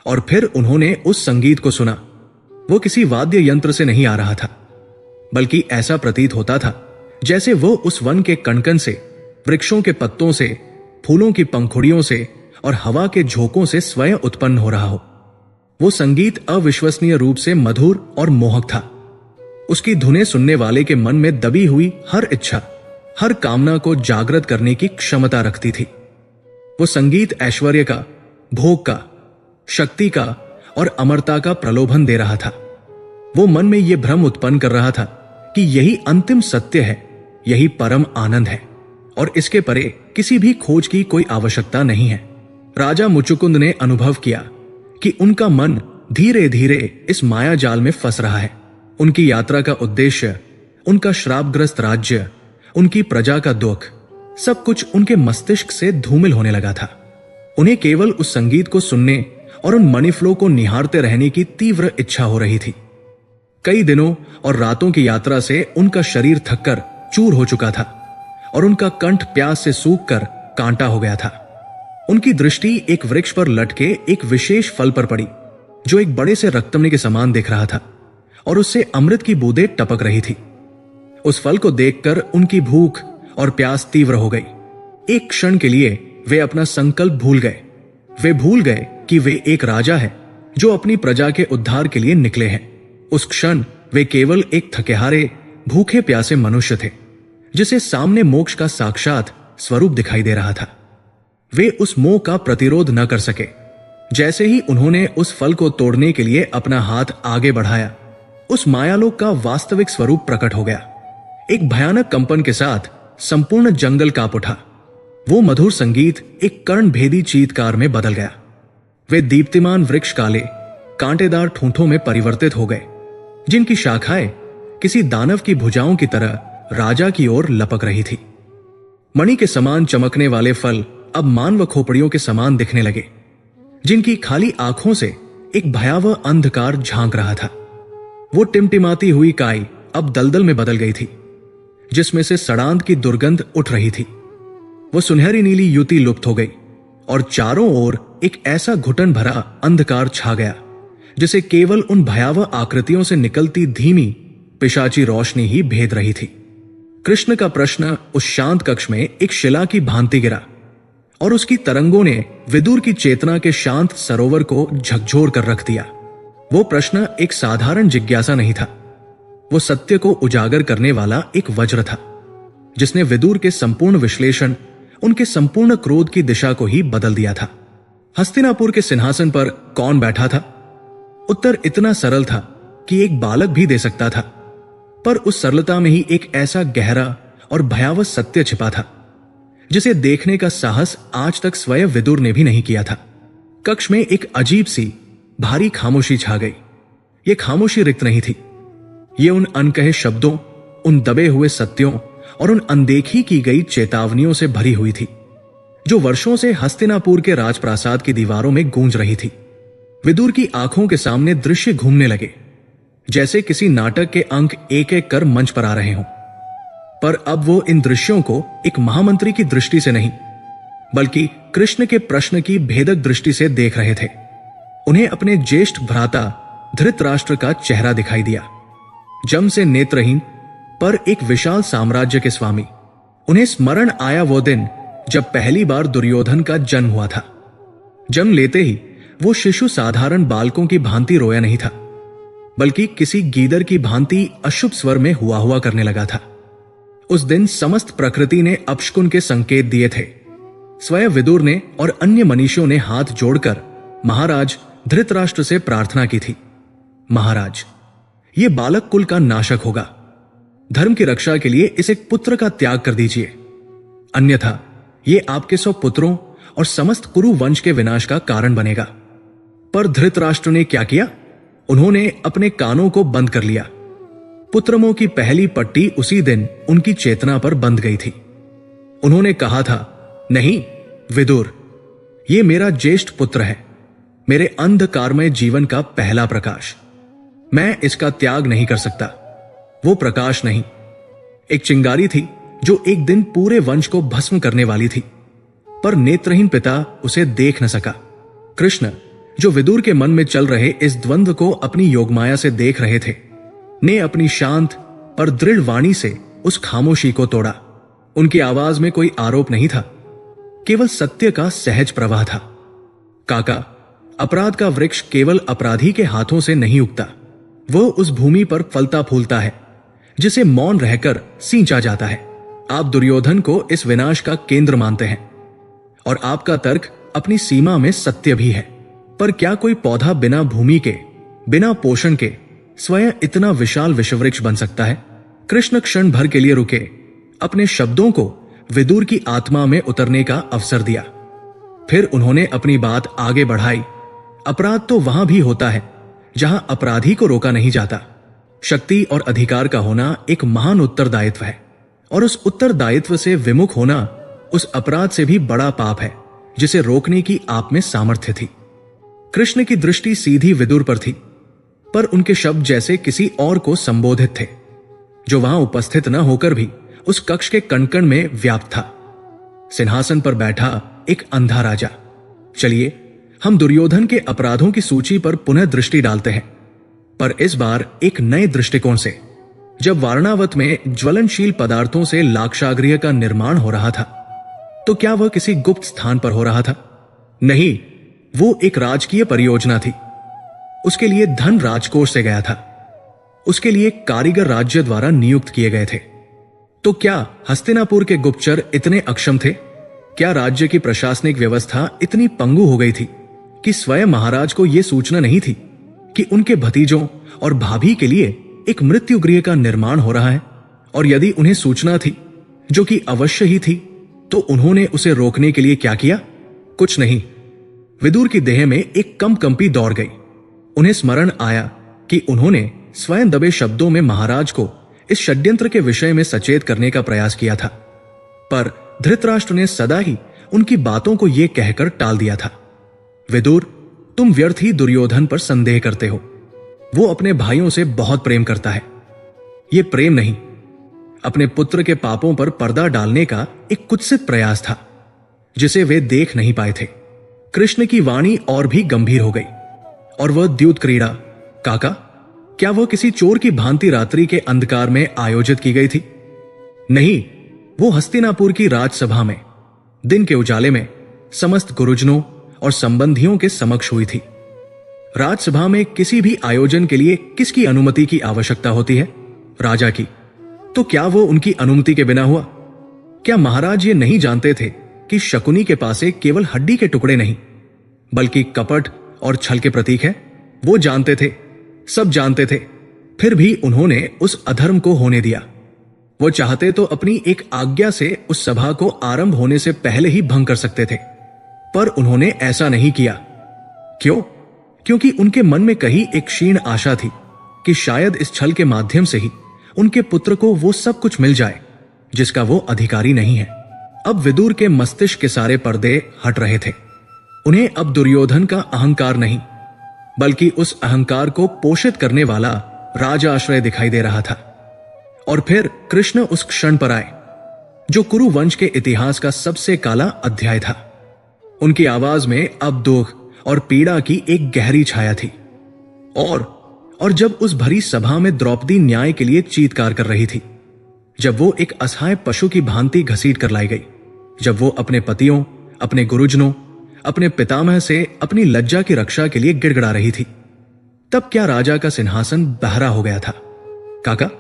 और फिर उन्होंने उस संगीत को सुना। वो किसी वाद्य यंत्र से नहीं आ रहा था, बल्कि ऐसा प्रतीत होता था जैसे वो उस वन के कणकण से, वृक्षों के पत्तों से, फूलों की पंखुड़ियों से और हवा के झोंकों से स्वयं उत्पन्न हो रहा हो। वो संगीत अविश्वसनीय रूप से मधुर और मोहक था। उसकी धुनें सुनने वाले के मन में दबी हुई हर इच्छा, हर कामना को जागृत करने की क्षमता रखती थी। वो संगीत ऐश्वर्य का, भोग का, शक्ति का और अमरता का प्रलोभन दे रहा था। वो मन में यह भ्रम उत्पन्न कर रहा था कि यही अंतिम सत्य है, यही परम आनंद है और इसके परे किसी भी खोज की कोई आवश्यकता नहीं है। राजा मुचुकुंद ने अनुभव किया कि उनका मन धीरे धीरे इस माया जाल में फंस रहा है। उनकी यात्रा का उद्देश्य, उनका श्रापग्रस्त राज्य, उनकी प्रजा का दुख, सब कुछ उनके मस्तिष्क से धूमिल होने लगा था। उन्हें केवल उस संगीत को सुनने और उन मणिफ्लो को निहारते रहने की तीव्र इच्छा हो रही थी। कई दिनों और रातों की यात्रा से उनका शरीर थककर चूर हो चुका था और उनका कंठ प्यास से सूखकर कांटा हो गया था। उनकी दृष्टि एक वृक्ष पर लटके एक विशेष फल पर पड़ी, जो एक बड़े से रक्तमणि के समान दिख रहा था और उससे अमृत की बूंदें टपक रही थी। उस फल को देखकर उनकी भूख और प्यास तीव्र हो गई। एक क्षण के लिए वे अपना संकल्प भूल गए। वे भूल गए कि वे एक राजा है जो अपनी प्रजा के उद्धार के लिए निकले हैं। उस क्षण वे केवल एक थकेहारे, भूखे प्यासे मनुष्य थे जिसे सामने मोक्ष का साक्षात स्वरूप दिखाई दे रहा था। वे उस मोह का प्रतिरोध न कर सके। जैसे ही उन्होंने उस फल को तोड़ने के लिए अपना हाथ आगे बढ़ाया, उस मायालोक का वास्तविक स्वरूप प्रकट हो गया। एक भयानक कंपन के साथ संपूर्ण जंगल कांप उठा। वो मधुर संगीत एक कर्णभेदी चीत्कार में बदल गया। वे दीप्तिमान वृक्ष काले, कांटेदार ठूंठों में परिवर्तित हो गए, जिनकी शाखाएं किसी दानव की भुजाओं की तरह राजा की ओर लपक रही थी। मणि के समान चमकने वाले फल अब मानव खोपड़ियों के समान दिखने लगे, जिनकी खाली आंखों से एक भयावह अंधकार झांक रहा था। वो टिमटिमाती हुई काई अब दलदल में बदल गई थी, जिसमें से सड़ांत की दुर्गंध उठ रही थी। वो सुनहरी नीली युति लुप्त हो गई और चारों ओर एक ऐसा घुटन भरा अंधकार छा गया जिसे केवल उन भयावह आकृतियों से निकलती धीमी पिशाची रोशनी ही भेद रही थी। कृष्ण का प्रश्न उस शांत कक्ष में एक शिला की भांति गिरा और उसकी तरंगों ने विदुर की चेतना के शांत सरोवर को झकझोर कर रख दिया। वो प्रश्न एक साधारण जिज्ञासा नहीं था, वो सत्य को उजागर करने वाला एक वज्र था, जिसने विदुर के संपूर्ण विश्लेषण, उनके संपूर्ण क्रोध की दिशा को ही बदल दिया था। हस्तिनापुर के सिंहासन पर कौन बैठा था? उत्तर इतना सरल था कि एक बालक भी दे सकता था, पर उस सरलता में ही एक ऐसा गहरा और भयावह सत्य छिपा था जिसे देखने का साहस आज तक स्वयं विदुर ने भी नहीं किया था। कक्ष में एक अजीब सी भारी खामोशी छा गई। यह खामोशी रिक्त नहीं थी, ये उन अनकहे शब्दों, उन दबे हुए सत्यों और उन अनदेखी की गई चेतावनियों से भरी हुई थी जो वर्षों से हस्तिनापुर के राजप्रासाद की दीवारों में गूंज रही थी। विदुर की आंखों के सामने दृश्य घूमने लगे, जैसे किसी नाटक के अंक एक एक कर मंच पर आ रहे हों। पर अब वो इन दृश्यों को एक महामंत्री की दृष्टि से नहीं, बल्कि कृष्ण के प्रश्न की भेदक दृष्टि से देख रहे थे। उन्हें अपने ज्येष्ठ भ्राता धृतराष्ट्र का चेहरा दिखाई दिया, जम से नेत्रहीन पर एक विशाल साम्राज्य के स्वामी। उन्हें स्मरण आया वो दिन जब पहली बार दुर्योधन का जन्म हुआ था। जन्म लेते ही वो शिशु साधारण बालकों की भांति रोया नहीं था, बल्कि किसी गीदड़ की भांति अशुभ स्वर में हुआ हुआ करने लगा था। उस दिन समस्त प्रकृति ने अपशकुन के संकेत दिए थे। स्वयं विदुर ने और अन्य मनीषियों ने हाथ जोड़कर महाराज धृतराष्ट्र से प्रार्थना की थी, महाराज, ये बालक कुल का नाशक होगा। धर्म की रक्षा के लिए इस एक पुत्र का त्याग कर दीजिए, अन्यथा ये आपके 100 पुत्रों और समस्त कुरु वंश के विनाश का कारण बनेगा। पर धृतराष्ट्र ने क्या किया? उन्होंने अपने कानों को बंद कर लिया। पुत्रमों की पहली पट्टी उसी दिन उनकी चेतना पर बंध गई थी। उन्होंने कहा था, नहीं विदुर, ये मेरा ज्येष्ठ पुत्र है, मेरे अंधकारमय जीवन का पहला प्रकाश। मैं इसका त्याग नहीं कर सकता। वो प्रकाश नहीं, एक चिंगारी थी जो एक दिन पूरे वंश को भस्म करने वाली थी, पर नेत्रहीन पिता उसे देख न सका। कृष्ण, जो विदुर के मन में चल रहे इस द्वंद्व को अपनी योगमाया से देख रहे थे, ने अपनी शांत पर दृढ़ वाणी से उस खामोशी को तोड़ा। उनकी आवाज में कोई आरोप नहीं था, केवल सत्य का सहज प्रवाह था। काका, अपराध का वृक्ष केवल अपराधी के हाथों से नहीं उगता, वो उस भूमि पर फलता फूलता है जिसे मौन रहकर सींचा जाता है। आप दुर्योधन को इस विनाश का केंद्र मानते हैं और आपका तर्क अपनी सीमा में सत्य भी है, पर क्या कोई पौधा बिना भूमि के, बिना पोषण के स्वयं इतना विशाल विषवृक्ष बन सकता है? कृष्ण क्षण भर के लिए रुके, अपने शब्दों को विदुर की आत्मा में उतरने का अवसर दिया। फिर उन्होंने अपनी बात आगे बढ़ाई। अपराध तो वहां भी होता है जहां अपराधी को रोका नहीं जाता। शक्ति और अधिकार का होना एक महान उत्तरदायित्व है, और उस उत्तरदायित्व से विमुख होना उस अपराध से भी बड़ा पाप है जिसे रोकने की आप में सामर्थ्य थी। कृष्ण की दृष्टि सीधी विदुर पर थी, पर उनके शब्द जैसे किसी और को संबोधित थे जो वहां उपस्थित न होकर भी उस कक्ष के कण-कण में व्याप्त था। सिंहासन पर बैठा एक अंधा राजा। चलिए हम दुर्योधन के अपराधों की सूची पर पुनः दृष्टि डालते हैं, पर इस बार एक नए दृष्टिकोण से। जब वारणावत में ज्वलनशील पदार्थों से लाक्षागृह का निर्माण हो रहा था, तो क्या वह किसी गुप्त स्थान पर हो रहा था? नहीं, वो एक राजकीय परियोजना थी। उसके लिए धन राजकोष से गया था। उसके लिए कारीगर राज्य द्वारा नियुक्त किए गए थे। तो क्या हस्तिनापुर के गुप्तचर इतने अक्षम थे? क्या राज्य की प्रशासनिक व्यवस्था इतनी पंगु हो गई थी कि स्वयं महाराज को यह सूचना नहीं थी कि उनके भतीजों और भाभी के लिए एक मृत्यु गृह का निर्माण हो रहा है? और यदि उन्हें सूचना थी, जो कि अवश्य ही थी, तो उन्होंने उसे रोकने के लिए क्या किया? कुछ नहीं। विदुर की देह में एक कंपी दौड़ गई। उन्हें स्मरण आया कि उन्होंने स्वयं दबे शब्दों में महाराज को इस षड्यंत्र के विषय में सचेत करने का प्रयास किया था, पर धृतराष्ट्र ने सदा ही उनकी बातों को यह कहकर टाल दिया था, विदुर, तुम व्यर्थ ही दुर्योधन पर संदेह करते हो। वो अपने भाइयों से बहुत प्रेम करता है। यह प्रेम नहीं, अपने पुत्र के पापों पर पर्दा डालने का एक कुत्सित प्रयास था जिसे वे देख नहीं पाए थे। कृष्ण की वाणी और भी गंभीर हो गई और वह द्यूत क्रीड़ा, काका, क्या वह किसी चोर की भांति रात्रि के अंधकार में आयोजित की गई थी? नहीं, वो हस्तिनापुर की राजसभा में दिन के उजाले में समस्त गुरुजनों और संबंधियों के समक्ष हुई थी। राजसभा में किसी भी आयोजन के लिए किसकी अनुमति की आवश्यकता होती है? राजा की। तो क्या वो उनकी अनुमति के बिना हुआ? क्या महाराज ये नहीं जानते थे कि शकुनी के पासे केवल हड्डी के टुकड़े नहीं बल्कि कपट और छल के प्रतीक है? वो जानते थे, सब जानते थे, फिर भी उन्होंने उस अधर्म को होने दिया। वो चाहते तो अपनी एक आज्ञा से उस सभा को आरंभ होने से पहले ही भंग कर सकते थे, पर उन्होंने ऐसा नहीं किया। क्यों? क्योंकि उनके मन में कहीं एक क्षीण आशा थी कि शायद इस छल के माध्यम से ही उनके पुत्र को वो सब कुछ मिल जाए जिसका वो अधिकारी नहीं है। अब विदुर के मस्तिष्क के सारे पर्दे हट रहे थे। उन्हें अब दुर्योधन का अहंकार नहीं बल्कि उस अहंकार को पोषित करने वाला राजा आश्रय दिखाई दे रहा था। और फिर कृष्ण उस क्षण पर आए जो कुरु वंश के इतिहास का सबसे काला अध्याय था। उनकी आवाज में अब दुख और पीड़ा की एक गहरी छाया थी। और जब उस भरी सभा में द्रौपदी न्याय के लिए चीत्कार कर रही थी, जब वो एक असहाय पशु की भांति घसीट कर लाई गई, जब वो अपने पतियों, अपने गुरुजनों, अपने पितामह से अपनी लज्जा की रक्षा के लिए गिड़गिड़ा रही थी, तब क्या राजा का सिंहासन बहरा हो गया था? काका,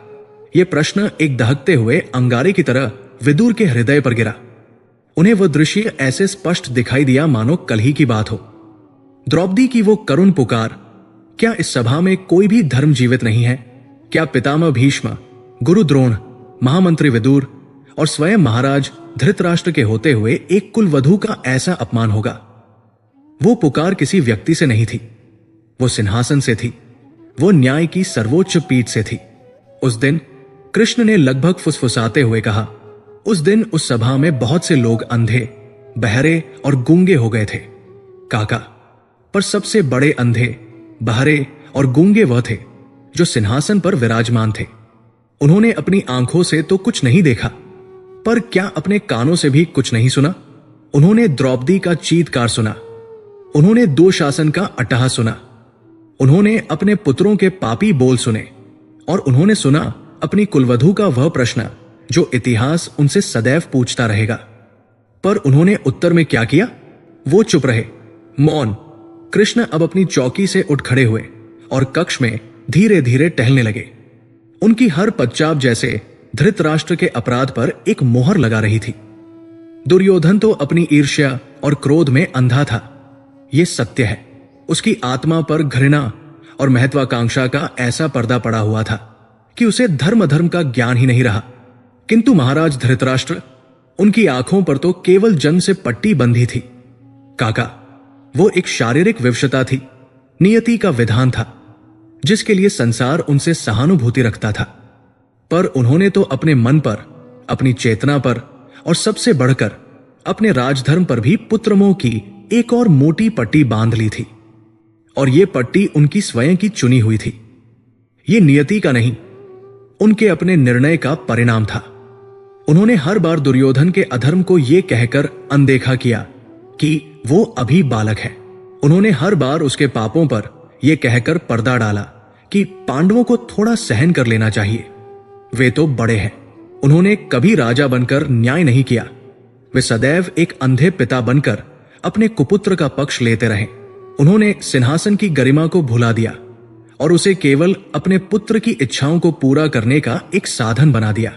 यह प्रश्न एक दहकते हुए अंगारे की तरह विदुर के हृदय पर गिरा। उन्हें वह दृश्य ऐसे स्पष्ट दिखाई दिया मानो कल ही की बात हो। द्रौपदी की वो करुण पुकार, क्या इस सभा में कोई भी धर्म जीवित नहीं है? क्या पितामह भीष्म, गुरु द्रोण, महामंत्री विदुर और स्वयं महाराज धृतराष्ट्र के होते हुए एक कुलवधू का ऐसा अपमान होगा? वो पुकार किसी व्यक्ति से नहीं थी, वो सिंहासन से थी, वो न्याय की सर्वोच्च पीठ से थी। उस दिन कृष्ण ने लगभग फुसफुसाते हुए कहा, उस दिन उस सभा में बहुत से लोग अंधे, बहरे और गूंगे हो गए थे, काका, पर सबसे बड़े अंधे, बहरे और गूंगे वह थे जो सिंहासन पर विराजमान थे। उन्होंने अपनी आंखों से तो कुछ नहीं देखा, पर क्या अपने कानों से भी कुछ नहीं सुना? उन्होंने द्रौपदी का चीत्कार सुना, उन्होंने दुशासन का अट्टहास सुना, उन्होंने अपने पुत्रों के पापी बोल सुने, और उन्होंने सुना अपनी कुलवधू का वह प्रश्न जो इतिहास उनसे सदैव पूछता रहेगा। पर उन्होंने उत्तर में क्या किया? वो चुप रहे, मौन। कृष्ण अब अपनी चौकी से उठ खड़े हुए और कक्ष में धीरे धीरे टहलने लगे। उनकी हर पदचाप जैसे धृतराष्ट्र के अपराध पर एक मोहर लगा रही थी। दुर्योधन तो अपनी ईर्ष्या और क्रोध में अंधा था, यह सत्य है। उसकी आत्मा पर घृणा और महत्वाकांक्षा का ऐसा पर्दा पड़ा हुआ था कि उसे धर्म का ज्ञान ही नहीं रहा। किंतु महाराज धृतराष्ट्र, उनकी आंखों पर तो केवल जंग से पट्टी बंधी थी। काका, वो एक शारीरिक विवशता थी, नियति का विधान था, जिसके लिए संसार उनसे सहानुभूति रखता था। पर उन्होंने तो अपने मन पर, अपनी चेतना पर और सबसे बढ़कर अपने राजधर्म पर भी पुत्रमोह की एक और मोटी पट्टी बांध ली थी। और यह पट्टी उनकी स्वयं की चुनी हुई थी। यह नियति का नहीं, उनके अपने निर्णय का परिणाम था। उन्होंने हर बार दुर्योधन के अधर्म को यह कहकर अनदेखा किया कि वो अभी बालक है। उन्होंने हर बार उसके पापों पर यह कहकर पर्दा डाला कि पांडवों को थोड़ा सहन कर लेना चाहिए, वे तो बड़े हैं। उन्होंने कभी राजा बनकर न्याय नहीं किया। वे सदैव एक अंधे पिता बनकर अपने कुपुत्र का पक्ष लेते रहे। उन्होंने सिंहासन की गरिमा को भुला दिया और उसे केवल अपने पुत्र की इच्छाओं को पूरा करने का एक साधन बना दिया।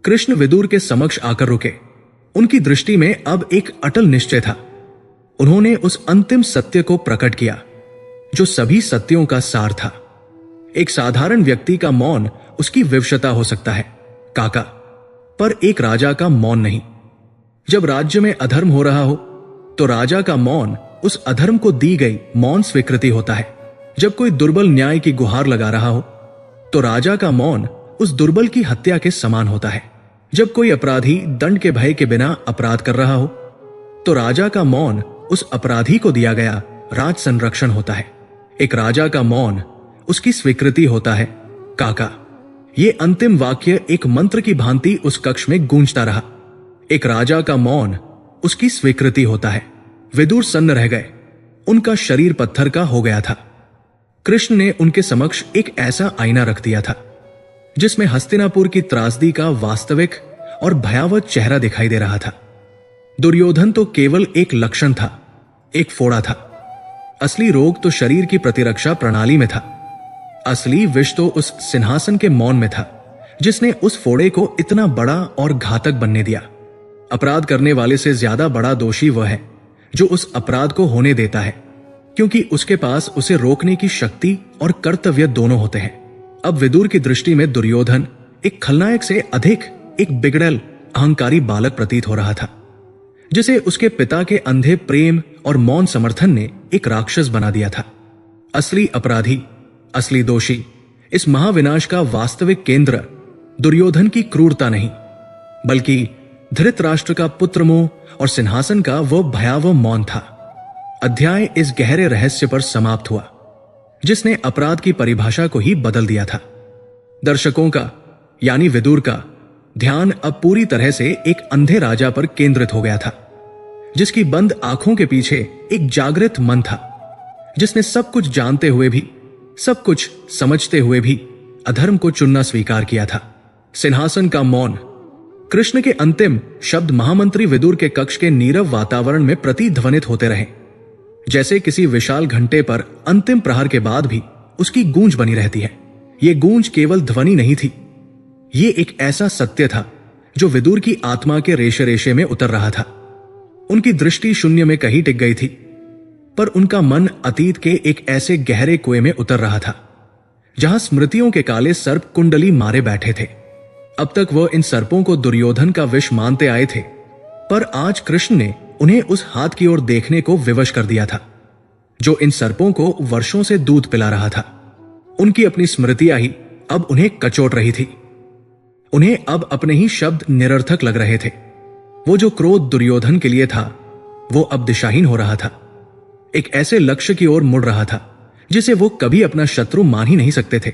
कृष्ण विदुर के समक्ष आकर रुके। उनकी दृष्टि में अब एक अटल निश्चय था। उन्होंने उस अंतिम सत्य को प्रकट किया जो सभी सत्यों का सार था। एक साधारण व्यक्ति का मौन उसकी विवशता हो सकता है काका, पर एक राजा का मौन नहीं। जब राज्य में अधर्म हो रहा हो तो राजा का मौन उस अधर्म को दी गई मौन स्वीकृति होता है। जब कोई दुर्बल न्याय की गुहार लगा रहा हो तो राजा का मौन उस दुर्बल की हत्या के समान होता है। जब कोई अपराधी दंड के भय के बिना अपराध कर रहा हो तो राजा का मौन उस अपराधी को दिया गया राज संरक्षण होता है। एक राजा का मौन उसकी स्वीकृति होता है काका। ये अंतिम वाक्य एक मंत्र की भांति उस कक्ष में गूंजता रहा। एक राजा का मौन उसकी स्वीकृति होता है। विदुर सन्न रह गए। उनका शरीर पत्थर का हो गया था। कृष्ण ने उनके समक्ष एक ऐसा आईना रख दिया था जिसमें हस्तिनापुर की त्रासदी का वास्तविक और भयावह चेहरा दिखाई दे रहा था। दुर्योधन तो केवल एक लक्षण था, एक फोड़ा था। असली रोग तो शरीर की प्रतिरक्षा प्रणाली में था। असली विष तो उस सिंहासन के मौन में था जिसने उस फोड़े को इतना बड़ा और घातक बनने दिया। अपराध करने वाले से ज्यादा बड़ा दोषी वह है जो उस अपराध को होने देता है, क्योंकि उसके पास उसे रोकने की शक्ति और कर्तव्य दोनों होते हैं। अब विदुर की दृष्टि में दुर्योधन एक खलनायक से अधिक एक बिगड़ल अहंकारी बालक प्रतीत हो रहा था, जिसे उसके पिता के अंधे प्रेम और मौन समर्थन ने एक राक्षस बना दिया था। असली अपराधी, असली दोषी, इस महाविनाश का वास्तविक केंद्र दुर्योधन की क्रूरता नहीं, बल्कि धृतराष्ट्र का पुत्रमोह और सिंहासन का वह भयावह मौन था। अध्याय इस गहरे रहस्य पर समाप्त हुआ जिसने अपराध की परिभाषा को ही बदल दिया था। दर्शकों का यानी विदुर का ध्यान अब पूरी तरह से एक अंधे राजा पर केंद्रित हो गया था, जिसकी बंद आंखों के पीछे एक जागृत मन था, जिसने सब कुछ जानते हुए भी, सब कुछ समझते हुए भी अधर्म को चुनना स्वीकार किया था। सिंहासन का मौन। कृष्ण के अंतिम शब्द महामंत्री विदुर के कक्ष के नीरव वातावरण में प्रतिध्वनित होते रहे, जैसे किसी विशाल घंटे पर अंतिम प्रहार के बाद भी उसकी गूंज बनी रहती है। यह गूंज केवल ध्वनि नहीं थी, ये एक ऐसा सत्य था जो विदुर की आत्मा के रेशे रेशे में उतर रहा था। उनकी दृष्टि शून्य में कहीं टिक गई थी, पर उनका मन अतीत के एक ऐसे गहरे कुएं में उतर रहा था जहां स्मृतियों के काले सर्प कुंडली मारे बैठे थे। अब तक वह इन सर्पों को दुर्योधन का विष मानते आए थे, पर आज कृष्ण ने उन्हें उस हाथ की ओर देखने को विवश कर दिया था जो इन सर्पों को वर्षों से दूध पिला रहा था। उनकी अपनी स्मृतियां ही अब उन्हें कचोट रही थी। उन्हें अब अपने ही शब्द निरर्थक लग रहे थे। वो जो क्रोध दुर्योधन के लिए था वो अब दिशाहीन हो रहा था, एक ऐसे लक्ष्य की ओर मुड़ रहा था जिसे वो कभी अपना शत्रु मान ही नहीं सकते थे।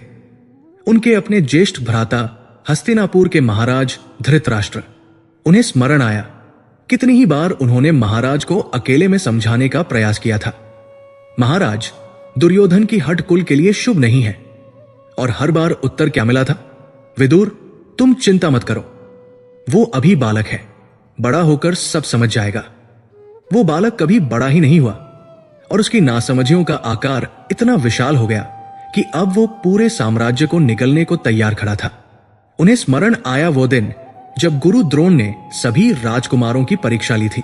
उनके अपने ज्येष्ठ भ्राता हस्तिनापुर के महाराज धृतराष्ट्र। उन्हें स्मरण आया कितनी ही बार उन्होंने महाराज को अकेले में समझाने का प्रयास किया था। महाराज, दुर्योधन की हठ कुल के लिए शुभ नहीं है। और हर बार उत्तर क्या मिला था? विदुर, तुम चिंता मत करो, वो अभी बालक है, बड़ा होकर सब समझ जाएगा। वो बालक कभी बड़ा ही नहीं हुआ, और उसकी नासमझियों का आकार इतना विशाल हो गया कि अब वो पूरे साम्राज्य को निगलने को तैयार खड़ा था। उन्हें स्मरण आया वो दिन जब गुरु द्रोण ने सभी राजकुमारों की परीक्षा ली थी,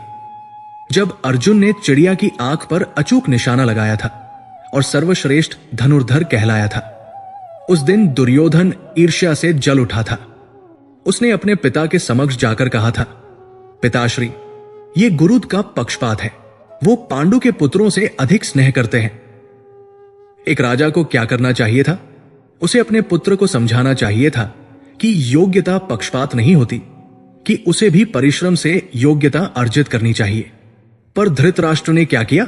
जब अर्जुन ने चिड़िया की आंख पर अचूक निशाना लगाया था और सर्वश्रेष्ठ धनुर्धर कहलाया था। उस दिन दुर्योधन ईर्ष्या से जल उठा था। उसने अपने पिता के समक्ष जाकर कहा था, पिताश्री, ये गुरुद का पक्षपात है। वो पांडु के पुत्रों से अधिक स्नेह करते हैं। एक राजा को क्या करना चाहिए था? उसे अपने पुत्र को समझाना चाहिए था कि योग्यता पक्षपात नहीं होती, कि उसे भी परिश्रम से योग्यता अर्जित करनी चाहिए। पर धृतराष्ट्र ने क्या किया?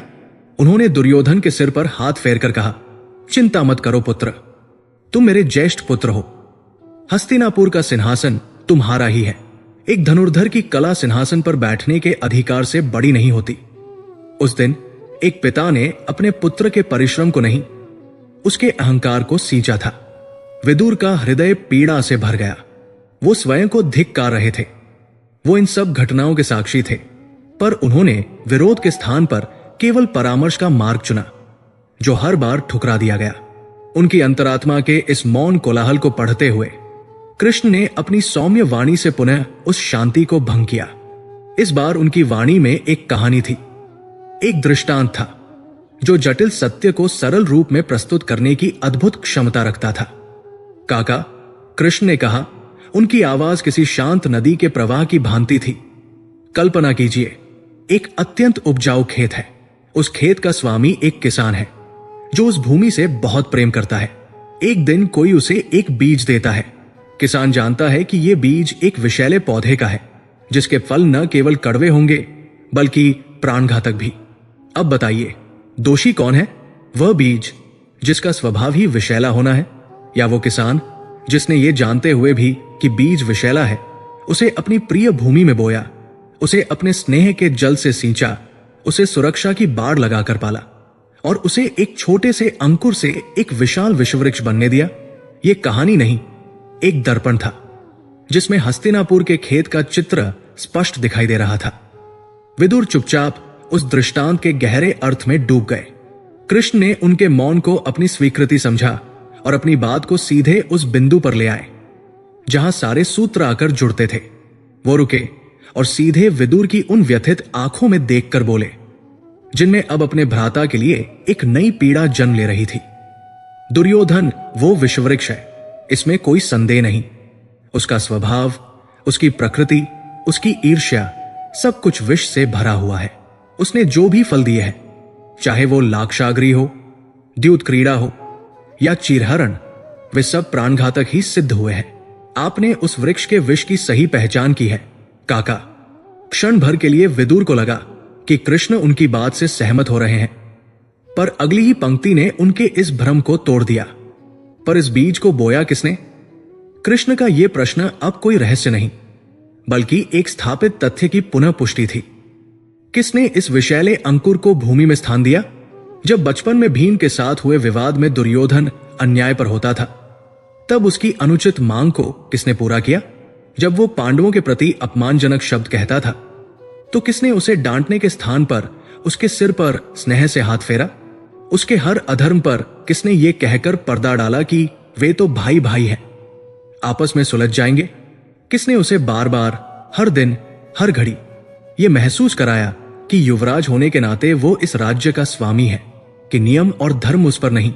उन्होंने दुर्योधन के सिर पर हाथ फेरकर कहा, चिंता मत करो पुत्र, तुम मेरे ज्येष्ठ पुत्र हो। हस्तिनापुर का सिंहासन तुम्हारा ही है। एक धनुर्धर की कला सिंहासन पर बैठने के अधिकार से बड़ी नहीं होती। उस दिन एक पिता ने अपने पुत्र के परिश्रम को नहीं, उसके अहंकार को सींचा था। विदुर का हृदय पीड़ा से भर गया। वो स्वयं को धिक्कार रहे थे। वो इन सब घटनाओं के साक्षी थे, पर उन्होंने विरोध के स्थान पर केवल परामर्श का मार्ग चुना, जो हर बार ठुकरा दिया गया। उनकी अंतरात्मा के इस मौन कोलाहल को पढ़ते हुए कृष्ण ने अपनी सौम्य वाणी से पुनः उस शांति को भंग किया। इस बार उनकी वाणी में एक कहानी थी, एक दृष्टांत था, जो जटिल सत्य को सरल रूप में प्रस्तुत करने की अद्भुत क्षमता रखता था। काका, कृष्ण ने कहा, उनकी आवाज किसी शांत नदी के प्रवाह की भांति थी। कल्पना कीजिए, एक अत्यंत उपजाऊ खेत है। उस खेत का स्वामी एक किसान है, जो उस भूमि से बहुत प्रेम करता है। एक दिन कोई उसे एक बीज देता है। किसान जानता है कि यह बीज एक विषैले पौधे का है, जिसके फल न केवल कड़वे होंगे बल्कि प्राणघातक भी। अब बताइए, दोषी कौन है? वह बीज जिसका स्वभाव ही विषैला होना है, या वो किसान जिसने ये जानते हुए भी कि बीज विषैला है, उसे अपनी प्रिय भूमि में बोया, उसे अपने स्नेह के जल से सींचा, उसे सुरक्षा की बाड़ लगाकर पाला और उसे एक छोटे से अंकुर से एक विशाल विषवृक्ष बनने दिया। ये कहानी नहीं, एक दर्पण था, जिसमें हस्तिनापुर के खेत का चित्र स्पष्ट दिखाई दे रहा था। विदुर चुपचाप उस दृष्टांत के गहरे अर्थ में डूब गए। कृष्ण ने उनके मौन को अपनी स्वीकृति समझा और अपनी बात को सीधे उस बिंदु पर ले आए जहां सारे सूत्र आकर जुड़ते थे। वो रुके और सीधे विदुर की उन व्यथित आंखों में देखकर बोले, जिनमें अब अपने भ्राता के लिए एक नई पीड़ा जन्म ले रही थी। दुर्योधन वो विषवृक्ष है, इसमें कोई संदेह नहीं। उसका स्वभाव, उसकी प्रकृति, उसकी ईर्ष्या, सब कुछ विष से भरा हुआ है। उसने जो भी फल दिए हैं, चाहे वो लाक्षागृी हो, द्यूत क्रीड़ा हो या चीरहरण, वे सब प्राणघातक ही सिद्ध हुए हैं। आपने उस वृक्ष के विष की सही पहचान की है काका। क्षण भर के लिए विदुर को लगा कि कृष्ण उनकी बात से सहमत हो रहे हैं, पर अगली ही पंक्ति ने उनके इस भ्रम को तोड़ दिया। पर इस बीज को बोया किसने? कृष्ण का यह प्रश्न अब कोई रहस्य नहीं, बल्कि एक स्थापित तथ्य की पुनः पुष्टि थी। किसने इस विषैले अंकुर को भूमि में स्थान दिया? जब बचपन में भीम के साथ हुए विवाद में दुर्योधन अन्याय पर होता था, तब उसकी अनुचित मांग को किसने पूरा किया? जब वो पांडवों के प्रति अपमानजनक शब्द कहता था, तो किसने उसे डांटने के स्थान पर उसके सिर पर स्नेह से हाथ फेरा? उसके हर अधर्म पर किसने ये कहकर पर्दा डाला कि वे तो भाई भाई हैं, आपस में सुलझ जाएंगे? किसने उसे बार बार, हर दिन, हर घड़ी ये महसूस कराया कि युवराज होने के नाते वो इस राज्य का स्वामी है, कि नियम और धर्म उस पर नहीं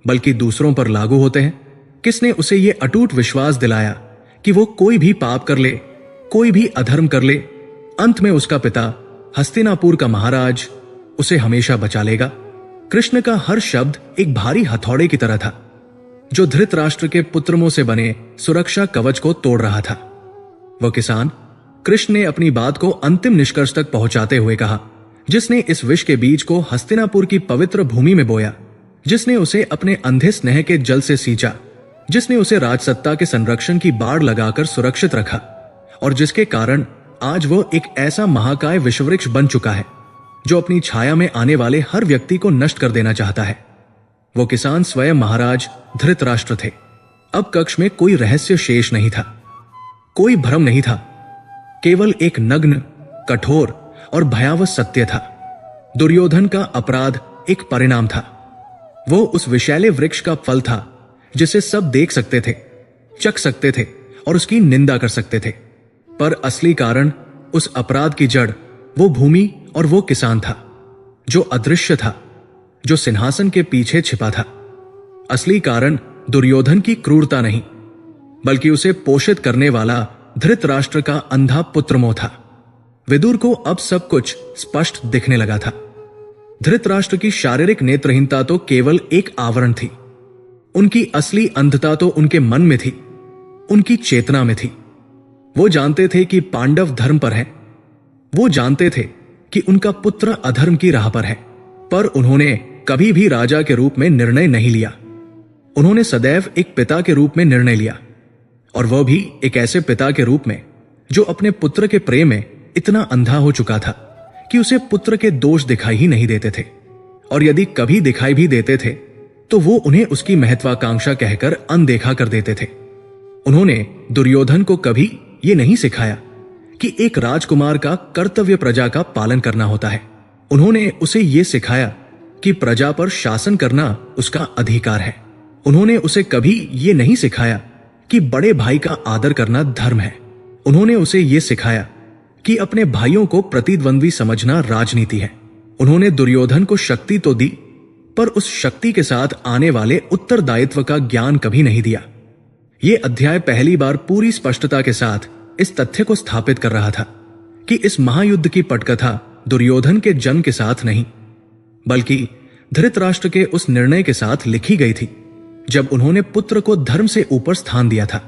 बल्कि दूसरों पर लागू होते हैं? किसने उसे ये अटूट विश्वास दिलाया कि वो कोई भी पाप कर ले, कोई भी अधर्म कर ले, अंत में उसका पिता हस्तिनापुर का महाराज उसे हमेशा बचा लेगा? कृष्ण का हर शब्द एक भारी हथौड़े की तरह था, जो धृतराष्ट्र के पुत्रमों से बने सुरक्षा कवच को तोड़ रहा था। वह किसान, कृष्ण ने अपनी बात को अंतिम निष्कर्ष तक पहुंचाते हुए कहा, जिसने इस विष के बीज को हस्तिनापुर की पवित्र भूमि में बोया, जिसने उसे अपने अंधे स्नेह के जल से सींचा, जिसने उसे राजसत्ता के संरक्षण की बाड़ लगाकर सुरक्षित रखा और जिसके कारण आज वो एक ऐसा महाकाय विषवृक्ष बन चुका है जो अपनी छाया में आने वाले हर व्यक्ति को नष्ट कर देना चाहता है। वो किसान स्वयं महाराज धृतराष्ट्र थे। अब कक्ष में कोई रहस्य शेष नहीं था, कोई भ्रम नहीं था, केवल एक नग्न, कठोर और भयावह सत्य था। दुर्योधन का अपराध एक परिणाम था। वो उस विषैले वृक्ष का फल था जिसे सब देख सकते थे, चख सकते थे और उसकी निंदा कर सकते थे। पर असली कारण, उस अपराध की जड़, वो भूमि और वो किसान था जो अदृश्य था, जो सिंहासन के पीछे छिपा था। असली कारण दुर्योधन की क्रूरता नहीं, बल्कि उसे पोषित करने वाला धृतराष्ट्र का अंधा पुत्रमोह था। विदुर को अब सब कुछ स्पष्ट दिखने लगा था। धृतराष्ट्र की शारीरिक नेत्रहीनता तो केवल एक आवरण थी। उनकी असली अंधता तो उनके मन में थी, उनकी चेतना में थी। वो जानते थे कि पांडव धर्म पर हैं। वो जानते थे कि उनका पुत्र अधर्म की राह पर है, पर उन्होंने कभी भी राजा के रूप में निर्णय नहीं लिया। उन्होंने सदैव एक पिता के रूप में निर्णय लिया, और वह भी एक ऐसे पिता के रूप में जो अपने पुत्र के प्रेम में इतना अंधा हो चुका था कि उसे पुत्र के दोष दिखाई ही नहीं देते थे, और यदि कभी दिखाई भी देते थे तो वो उन्हें उसकी महत्वाकांक्षा कहकर अनदेखा कर देते थे। उन्होंने दुर्योधन को कभी ये नहीं सिखाया कि एक राजकुमार का कर्तव्य प्रजा का पालन करना होता है। उन्होंने उसे ये सिखाया कि प्रजा पर शासन करना उसका अधिकार है। उन्होंने उसे कभी ये नहीं सिखाया कि बड़े भाई का आदर करना धर्म है। उन्होंने उसे ये सिखाया कि अपने भाइयों को प्रतिद्वंद्वी समझना राजनीति है। उन्होंने दुर्योधन को शक्ति तो दी, पर उस शक्ति के साथ आने वाले उत्तरदायित्व का ज्ञान कभी नहीं दिया। यह अध्याय पहली बार पूरी स्पष्टता के साथ इस तथ्य को स्थापित कर रहा था कि इस महायुद्ध की पटकथा दुर्योधन के जन्म के साथ नहीं, बल्कि धृतराष्ट्र के उस निर्णय के साथ लिखी गई थी जब उन्होंने पुत्र को धर्म से ऊपर स्थान दिया था।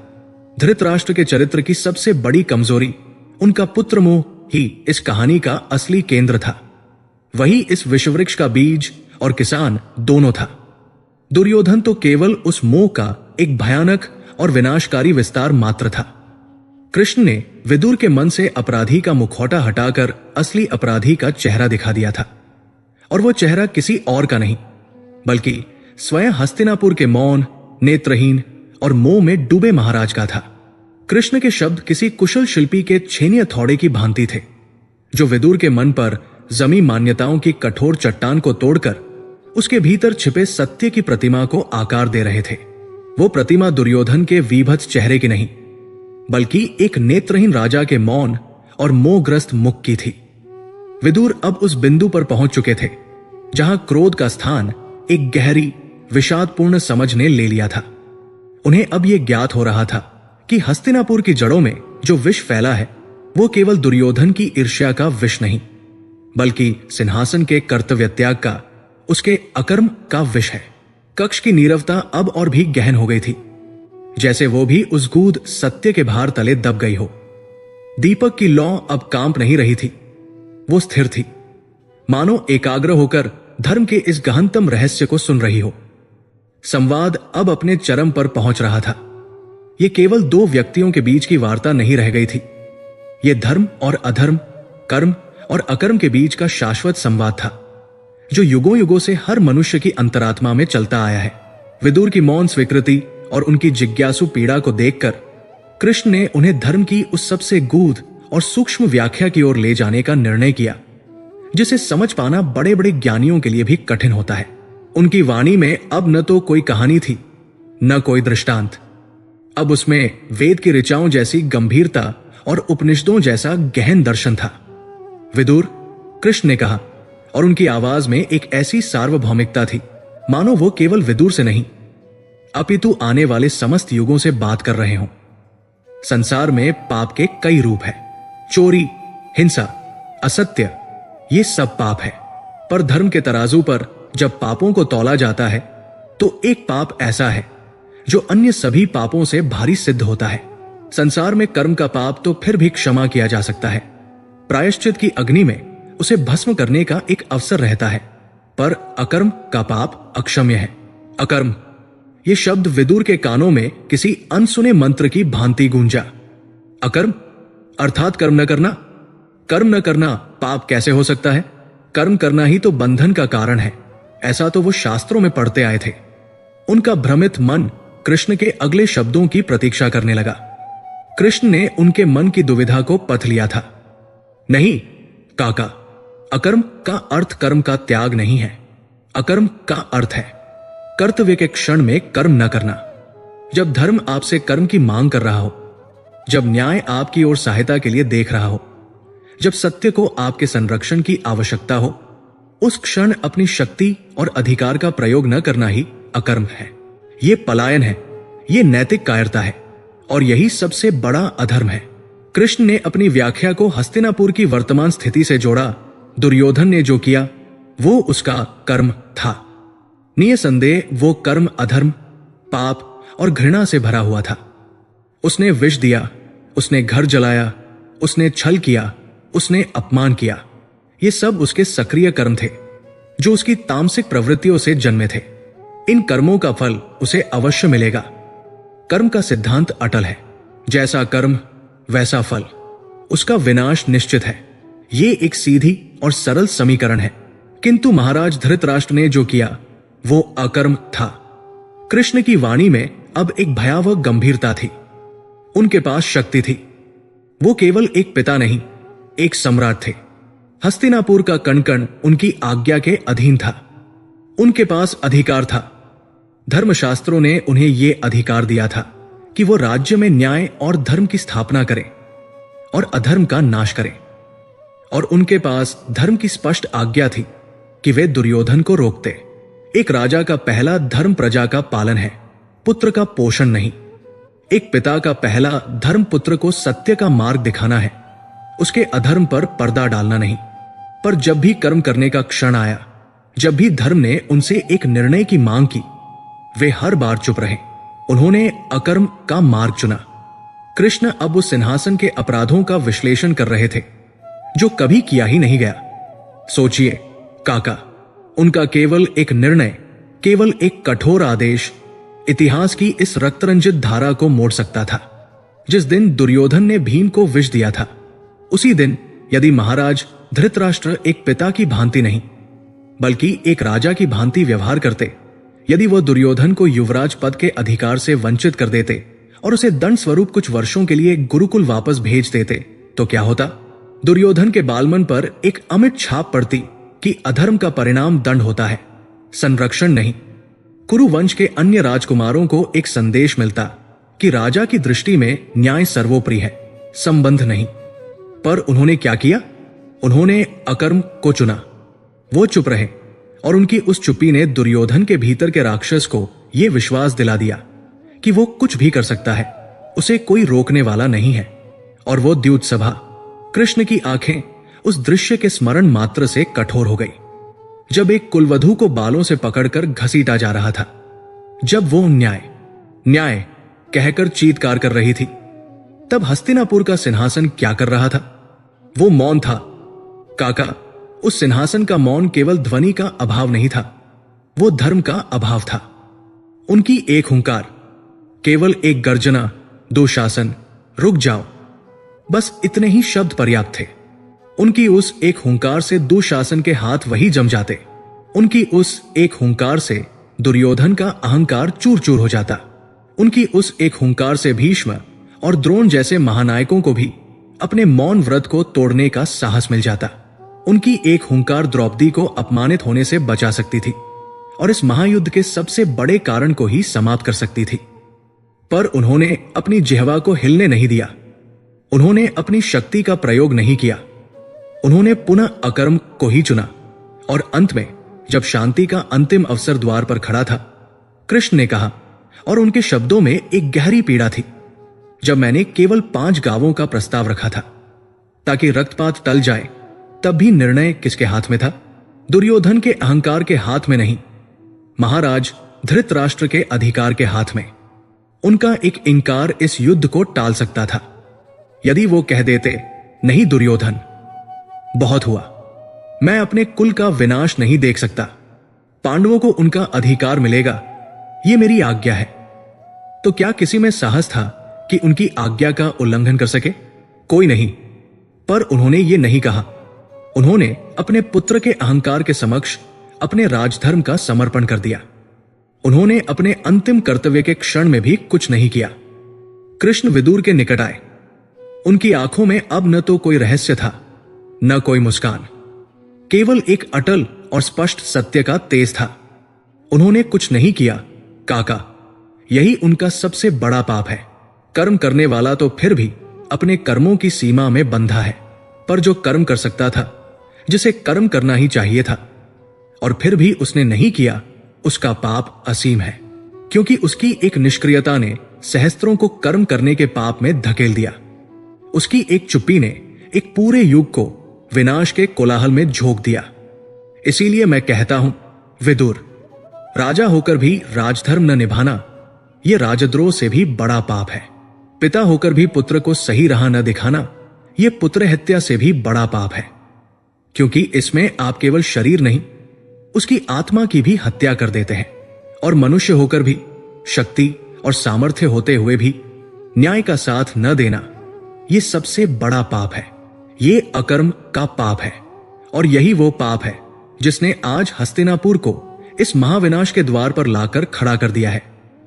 धृतराष्ट्र के चरित्र की सबसे बड़ी कमजोरी उनका पुत्र मोह ही इस कहानी का असली केंद्र था। वही इस विषवृक्ष का बीज और किसान दोनों था। दुर्योधन तो केवल उस मोह का एक भयानक और विनाशकारी विस्तार मात्र था। कृष्ण ने विदुर के मन से अपराधी का मुखौटा हटाकर असली अपराधी का चेहरा दिखा दिया था, और वो चेहरा किसी और का नहीं, बल्कि स्वयं हस्तिनापुर के मौन, नेत्रहीन और मोह में डूबे महाराज का था। कृष्ण के शब्द किसी कुशल शिल्पी के छेनी हथौड़े की भांति थे, जो विदुर के मन पर जमी मान्यताओं की कठोर चट्टान को तोड़कर उसके भीतर छिपे सत्य की प्रतिमा को आकार दे रहे थे। वो प्रतिमा दुर्योधन के वीभत्स चेहरे की नहीं, बल्कि एक नेत्रहीन राजा के मौन और मोहग्रस्त मुख की थी। विदुर अब उस बिंदु पर पहुंच चुके थे जहां क्रोध का स्थान एक गहरी विषादपूर्ण समझ ने ले लिया था। उन्हें अब यह ज्ञात हो रहा था कि हस्तिनापुर की जड़ों में जो विष फैला है वो केवल दुर्योधन की ईर्ष्या का विष नहीं, बल्कि सिंहासन के कर्तव्य त्याग का, उसके अकर्म का विष है। कक्ष की नीरवता अब और भी गहन हो गई थी, जैसे वो भी उस गूढ़ सत्य के भार तले दब गई हो। दीपक की लौ अब कांप नहीं रही थी, वो स्थिर थी, मानो एकाग्र होकर धर्म के इस गहनतम रहस्य को सुन रही हो। संवाद अब अपने चरम पर पहुंच रहा था। यह केवल दो व्यक्तियों के बीच की वार्ता नहीं रह गई थी, यह धर्म और अधर्म, कर्म और अकर्म के बीच का शाश्वत संवाद था, जो युगों युगों से हर मनुष्य की अंतरात्मा में चलता आया है। विदुर की मौन स्वीकृति और उनकी जिज्ञासु पीड़ा को देखकर कृष्ण ने उन्हें धर्म की उस सबसे गूढ़ और सूक्ष्म व्याख्या की ओर ले जाने का निर्णय किया, जिसे समझ पाना बड़े बड़े ज्ञानियों के लिए भी कठिन होता है। उनकी वाणी में अब न तो कोई कहानी थी, न कोई दृष्टांत। अब उसमें वेद की ऋचाओं जैसी गंभीरता और उपनिषदों जैसा गहन दर्शन था। विदुर, कृष्ण ने कहा, और उनकी आवाज में एक ऐसी सार्वभौमिकता थी मानो वो केवल विदुर से नहीं, अपितु आने वाले समस्त युगों से बात कर रहे हों। संसार में पाप के कई रूप हैं। चोरी, हिंसा, असत्य, ये सब पाप है। पर धर्म के तराजू पर जब पापों को तौला जाता है तो एक पाप ऐसा है जो अन्य सभी पापों से भारी सिद्ध होता है। संसार में कर्म का पाप तो फिर भी क्षमा किया जा सकता है, प्रायश्चित की अग्नि में उसे भस्म करने का एक अवसर रहता है, पर अकर्म का पाप अक्षम्य है। अकर्म, ये शब्द विदुर के कानों में किसी अनसुने मंत्र की भांति गूंजा। अकर्म अर्थात कर्म न करना। कर्म न करना पाप कैसे हो सकता है? कर्म करना ही तो बंधन का कारण है, ऐसा तो वो शास्त्रों में पढ़ते आए थे। उनका भ्रमित मन कृष्ण के अगले शब्दों की प्रतीक्षा करने लगा। कृष्ण ने उनके मन की दुविधा को पथ लिया था। नहीं काका, अकर्म का अर्थ कर्म का त्याग नहीं है। अकर्म का अर्थ है कर्तव्य के क्षण में कर्म न करना। जब धर्म आपसे कर्म की मांग कर रहा हो, जब न्याय आपकी ओर सहायता के लिए देख रहा हो, जब सत्य को आपके संरक्षण की आवश्यकता हो, उस क्षण अपनी शक्ति और अधिकार का प्रयोग न करना ही अकर्म है। ये पलायन है, ये नैतिक कायरता है और यही सबसे बड़ा अधर्म है। कृष्ण ने अपनी व्याख्या को हस्तिनापुर की वर्तमान स्थिति से जोड़ा। दुर्योधन ने जो किया वो उसका कर्म था। निसंदेह वो कर्म अधर्म, पाप और घृणा से भरा हुआ था। उसने विष दिया, उसने घर जलाया, उसने छल किया, उसने अपमान किया। ये सब उसके सक्रिय कर्म थे जो उसकी तामसिक प्रवृत्तियों से जन्मे थे। इन कर्मों का फल उसे अवश्य मिलेगा। कर्म का सिद्धांत अटल है, जैसा कर्म वैसा फल। उसका विनाश निश्चित है। ये एक सीधी और सरल समीकरण है। किंतु महाराज धृतराष्ट्र ने जो किया वो अकर्म था। कृष्ण की वाणी में अब एक भयावह गंभीरता थी। उनके पास शक्ति थी। वो केवल एक पिता नहीं, एक सम्राट थे। हस्तिनापुर का कण कण उनकी आज्ञा के अधीन था। उनके पास अधिकार था। धर्मशास्त्रों ने उन्हें यह अधिकार दिया था कि वो राज्य में न्याय और धर्म की स्थापना करें और अधर्म का नाश करें। और उनके पास धर्म की स्पष्ट आज्ञा थी कि वे दुर्योधन को रोकते। एक राजा का पहला धर्म प्रजा का पालन है, पुत्र का पोषण नहीं। एक पिता का पहला धर्म पुत्र को सत्य का मार्ग दिखाना है, उसके अधर्म पर पर्दा डालना नहीं। पर जब भी कर्म करने का क्षण आया, जब भी धर्म ने उनसे एक निर्णय की मांग की, वे हर बार चुप रहे। उन्होंने अकर्म का मार्ग चुना। कृष्ण अब उस सिंहासन के अपराधों का विश्लेषण कर रहे थे जो कभी किया ही नहीं गया। सोचिए काका, उनका केवल एक निर्णय, केवल एक कठोर आदेश इतिहास की इस रक्तरंजित धारा को मोड़ सकता था। जिस दिन दुर्योधन ने भीम को विष दिया था, उसी दिन यदि महाराज धृतराष्ट्र एक पिता की भांति नहीं बल्कि एक राजा की भांति व्यवहार करते, यदि वह दुर्योधन को युवराज पद के अधिकार से वंचित कर देते और उसे दंड स्वरूप कुछ वर्षों के लिए गुरुकुल वापस भेज देते, तो क्या होता? दुर्योधन के बालमन पर एक अमिट छाप पड़ती कि अधर्म का परिणाम दंड होता है, संरक्षण नहीं। कुरुवंश के अन्य राजकुमारों को एक संदेश मिलता कि राजा की दृष्टि में न्याय सर्वोपरि है, संबंध नहीं। पर उन्होंने क्या किया? उन्होंने अकर्म को चुना। वो चुप रहे और उनकी उस चुप्पी ने दुर्योधन के भीतर के राक्षस को यह विश्वास दिला दिया कि वो कुछ भी कर सकता है, उसे कोई रोकने वाला नहीं है। और वो द्यूत सभा, कृष्ण की आंखें उस दृश्य के स्मरण मात्र से कठोर हो गई। जब एक कुलवधू को बालों से पकड़कर घसीटा जा रहा था, जब वो न्याय न्याय कहकर चीत्कार कर रही थी, तब हस्तिनापुर का सिंहासन क्या कर रहा था? वो मौन था। काका, उस सिंहासन का मौन केवल ध्वनि का अभाव नहीं था, वो धर्म का अभाव था। उनकी एक हुंकार, केवल एक गर्जना, दुशासन, रुक जाओ, बस इतने ही शब्द पर्याप्त थे। उनकी उस एक हुंकार से दुशासन के हाथ वही जम जाते। उनकी उस एक हुंकार से दुर्योधन का अहंकार चूर चूर हो जाता। उनकी उस एक हुंकार से भीष्म और द्रोण जैसे महानायकों को भी अपने मौन व्रत को तोड़ने का साहस मिल जाता। उनकी एक हुंकार द्रौपदी को अपमानित होने से बचा सकती थी और इस महायुद्ध के सबसे बड़े कारण को ही समाप्त कर सकती थी। पर उन्होंने अपनी जिह्वा को हिलने नहीं दिया। उन्होंने अपनी शक्ति का प्रयोग नहीं किया। उन्होंने पुनः अकर्म को ही चुना। और अंत में जब शांति का अंतिम अवसर द्वार पर खड़ा था, कृष्ण ने कहा, और उनके शब्दों में एक गहरी पीड़ा थी, जब मैंने केवल 5 गांवों का प्रस्ताव रखा था ताकि रक्तपात टल जाए, तब भी निर्णय किसके हाथ में था? दुर्योधन के अहंकार के हाथ में नहीं, महाराज धृतराष्ट्र के अधिकार के हाथ में। उनका एक इंकार इस युद्ध को टाल सकता था। यदि वो कह देते, नहीं दुर्योधन, बहुत हुआ, मैं अपने कुल का विनाश नहीं देख सकता, पांडवों को उनका अधिकार मिलेगा, ये मेरी आज्ञा है, तो क्या किसी में साहस था कि उनकी आज्ञा का उल्लंघन कर सके? कोई नहीं। पर उन्होंने ये नहीं कहा। उन्होंने अपने पुत्र के अहंकार के समक्ष अपने राजधर्म का समर्पण कर दिया। उन्होंने अपने अंतिम कर्तव्य के क्षण में भी कुछ नहीं किया। कृष्ण विदुर के निकट आए। उनकी आंखों में अब न तो कोई रहस्य था, न कोई मुस्कान, केवल एक अटल और स्पष्ट सत्य का तेज था। उन्होंने कुछ नहीं किया काका, यही उनका सबसे बड़ा पाप है। कर्म करने वाला तो फिर भी अपने कर्मों की सीमा में बंधा है, पर जो कर्म कर सकता था, जिसे कर्म करना ही चाहिए था, और फिर भी उसने नहीं किया, उसका पाप असीम है, क्योंकि उसकी एक निष्क्रियता ने सहस्त्रों को कर्म करने के पाप में धकेल दिया। उसकी एक चुप्पी ने एक पूरे युग को विनाश के कोलाहल में झोंक दिया। इसीलिए मैं कहता हूं, विदुर, राजा होकर भी राजधर्म न निभाना, यह राजद्रोह से भी बड़ा पाप है। पिता होकर भी पुत्र को सही राह न दिखाना, यह पुत्र हत्या से भी बड़ा पाप है, क्योंकि इसमें आप केवल शरीर नहीं, उसकी आत्मा की भी हत्या कर देते हैं। और मनुष्य होकर भी, शक्ति और सामर्थ्य होते हुए भी न्याय का साथ न देना, यह सबसे बड़ा पाप है। यह अकर्म का पाप है, और यही वो पाप है जिसने आज हस्तिनापुर को इस महाविनाश के द्वार पर लाकर खड़ा कर दिया है।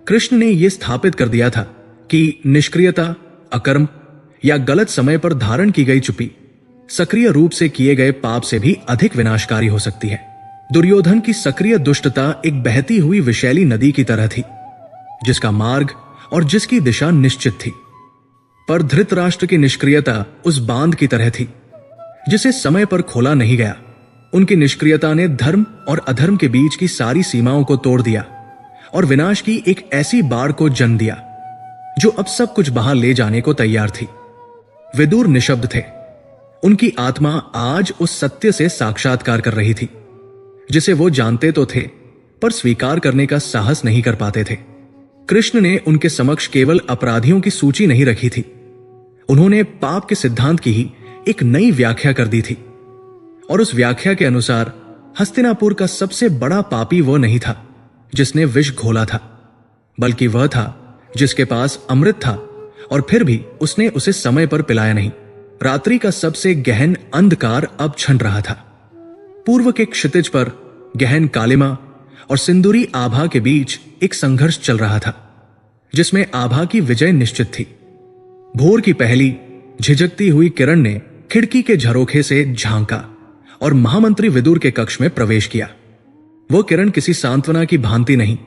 कृष्ण ने यह स्थापित कर दिया था कि निष्क्रियता, अकर्म या गलत समय पर धारण की गई चुप्पी सक्रिय रूप से किए गए पाप से भी अधिक विनाशकारी हो सकती है। दुर्योधन की सक्रिय दुष्टता एक बहती हुई विशैली नदी की तरह थी, जिसका मार्ग और जिसकी दिशा निश्चित थी। पर धृतराष्ट्र की निष्क्रियता उस बांध की तरह थी जिसे समय पर खोला नहीं गया। उनकी निष्क्रियता ने धर्म और अधर्म के बीच की सारी सीमाओं को तोड़ दिया और विनाश की एक ऐसी बाढ़ को जन्म दिया जो अब सब कुछ बहा ले जाने को तैयार थी। विदुर निशब्द थे। उनकी आत्मा आज उस सत्य से साक्षात्कार कर रही थी जिसे वो जानते तो थे, पर स्वीकार करने का साहस नहीं कर पाते थे। कृष्ण ने उनके समक्ष केवल अपराधियों की सूची नहीं रखी थी, उन्होंने पाप के सिद्धांत की ही एक नई व्याख्या कर दी थी। और उस व्याख्या के अनुसार हस्तिनापुर का सबसे बड़ा पापी वो नहीं था जिसने विष घोला था, बल्कि वह था जिसके पास अमृत था और फिर भी उसने उसे समय पर पिलाया नहीं। रात्रि का सबसे गहन अंधकार अब छन रहा था। पूर्व के क्षितिज पर गहन कालिमा और सिंदूरी आभा के बीच एक संघर्ष चल रहा था, जिसमें आभा की विजय निश्चित थी। भोर की पहली झिझकती हुई किरण ने खिड़की के झरोखे से झांका और महामंत्री विदुर के कक्ष में प्रवेश किया। वह किरण किसी सांत्वना की भांति नहीं,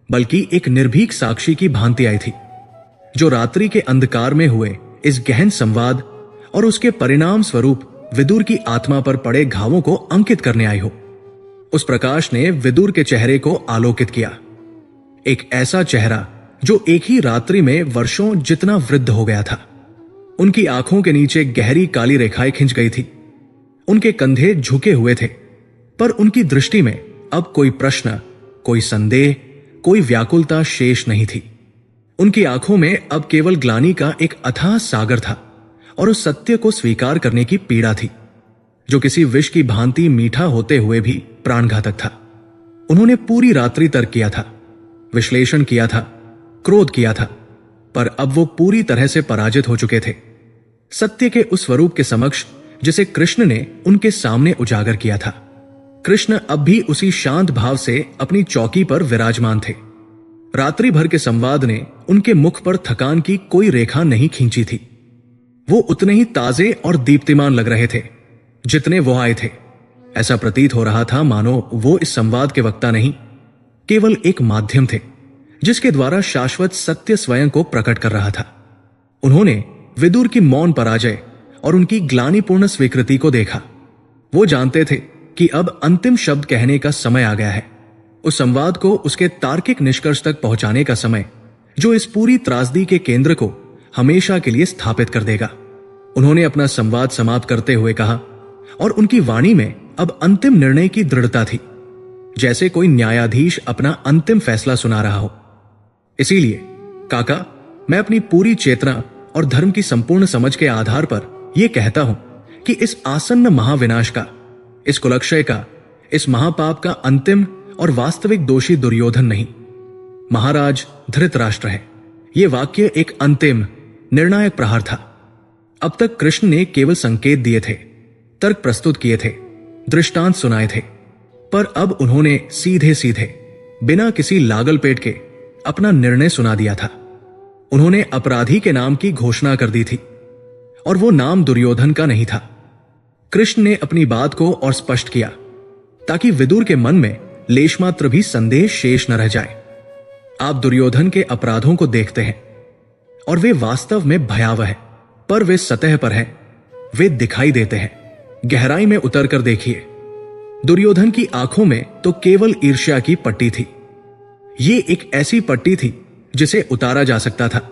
बल्कि एक निर्भीक साक्षी की भांति आई थी, जो रात्रि के अंधकार में हुए इस गहन संवाद और उसके परिणाम स्वरूप विदुर की आत्मा पर पड़े घावों को अंकित करने आई हो। उस प्रकाश ने विदुर के चेहरे को आलोकित किया, एक ऐसा चेहरा जो एक ही रात्रि में वर्षों जितना वृद्ध हो गया था। उनकी आंखों के नीचे गहरी काली रेखाएं खिंच गई थी, उनके कंधे झुके हुए थे, पर उनकी दृष्टि में अब कोई प्रश्न, कोई संदेह, कोई व्याकुलता शेष नहीं थी। उनकी आंखों में अब केवल ग्लानि का एक अथाह सागर था और उस सत्य को स्वीकार करने की पीड़ा थी जो किसी विष की भांति मीठा होते हुए भी प्राणघातक था। उन्होंने पूरी रात्रि तर्क किया था, विश्लेषण किया था, क्रोध किया था, पर अब वो पूरी तरह से पराजित हो चुके थे सत्य के उस स्वरूप के समक्ष जिसे कृष्ण ने उनके सामने उजागर किया था। कृष्ण अब भी उसी शांत भाव से अपनी चौकी पर विराजमान थे। रात्रि भर के संवाद ने उनके मुख पर थकान की कोई रेखा नहीं खींची थी। वो उतने ही ताजे और दीप्तिमान लग रहे थे जितने वो आए थे। ऐसा प्रतीत हो रहा था मानो वो इस संवाद के वक्ता नहीं, केवल एक माध्यम थे जिसके द्वारा शाश्वत सत्य स्वयं को प्रकट कर रहा था। उन्होंने विदुर की मौन पराजय और उनकी ग्लानिपूर्ण स्वीकृति को देखा। वो जानते थे कि अब अंतिम शब्द कहने का समय आ गया है, उस संवाद को उसके तार्किक निष्कर्ष तक पहुंचाने का समय, जो इस पूरी त्रासदी के केंद्र को हमेशा के लिए स्थापित कर देगा। उन्होंने अपना संवाद समाप्त करते हुए कहा, और उनकी वाणी में अब अंतिम निर्णय की दृढ़ता थी, जैसे कोई न्यायाधीश अपना अंतिम फैसला सुना रहा हो। इसीलिए काका, मैं अपनी पूरी चेतना और धर्म की संपूर्ण समझ के आधार पर यह कहता हूं कि इस आसन्न महाविनाश का, इस कुलक्षय का, इस महापाप का अंतिम और वास्तविक दोषी दुर्योधन नहीं, महाराज धृतराष्ट्र है। यह वाक्य एक अंतिम निर्णायक प्रहार था। अब तक कृष्ण ने केवल संकेत दिए थे, तर्क प्रस्तुत किए थे, दृष्टांत सुनाए थे, पर अब उन्होंने सीधे सीधे बिना किसी लागल पेट के अपना निर्णय सुना दिया था। उन्होंने अपराधी के नाम की घोषणा कर दी थी और वो नाम दुर्योधन का नहीं था। कृष्ण ने अपनी बात को और स्पष्ट किया, ताकि विदुर के मन में लेश मात्र भी संदेह शेष न रह जाए। आप दुर्योधन के अपराधों को देखते हैं और वे वास्तव में भयावह है, पर वे सतह पर हैं, वे दिखाई देते हैं। गहराई में उतर कर देखिए। दुर्योधन की आंखों में तो केवल ईर्ष्या की पट्टी थी। ये एक ऐसी पट्टी थी जिसे उतारा जा सकता था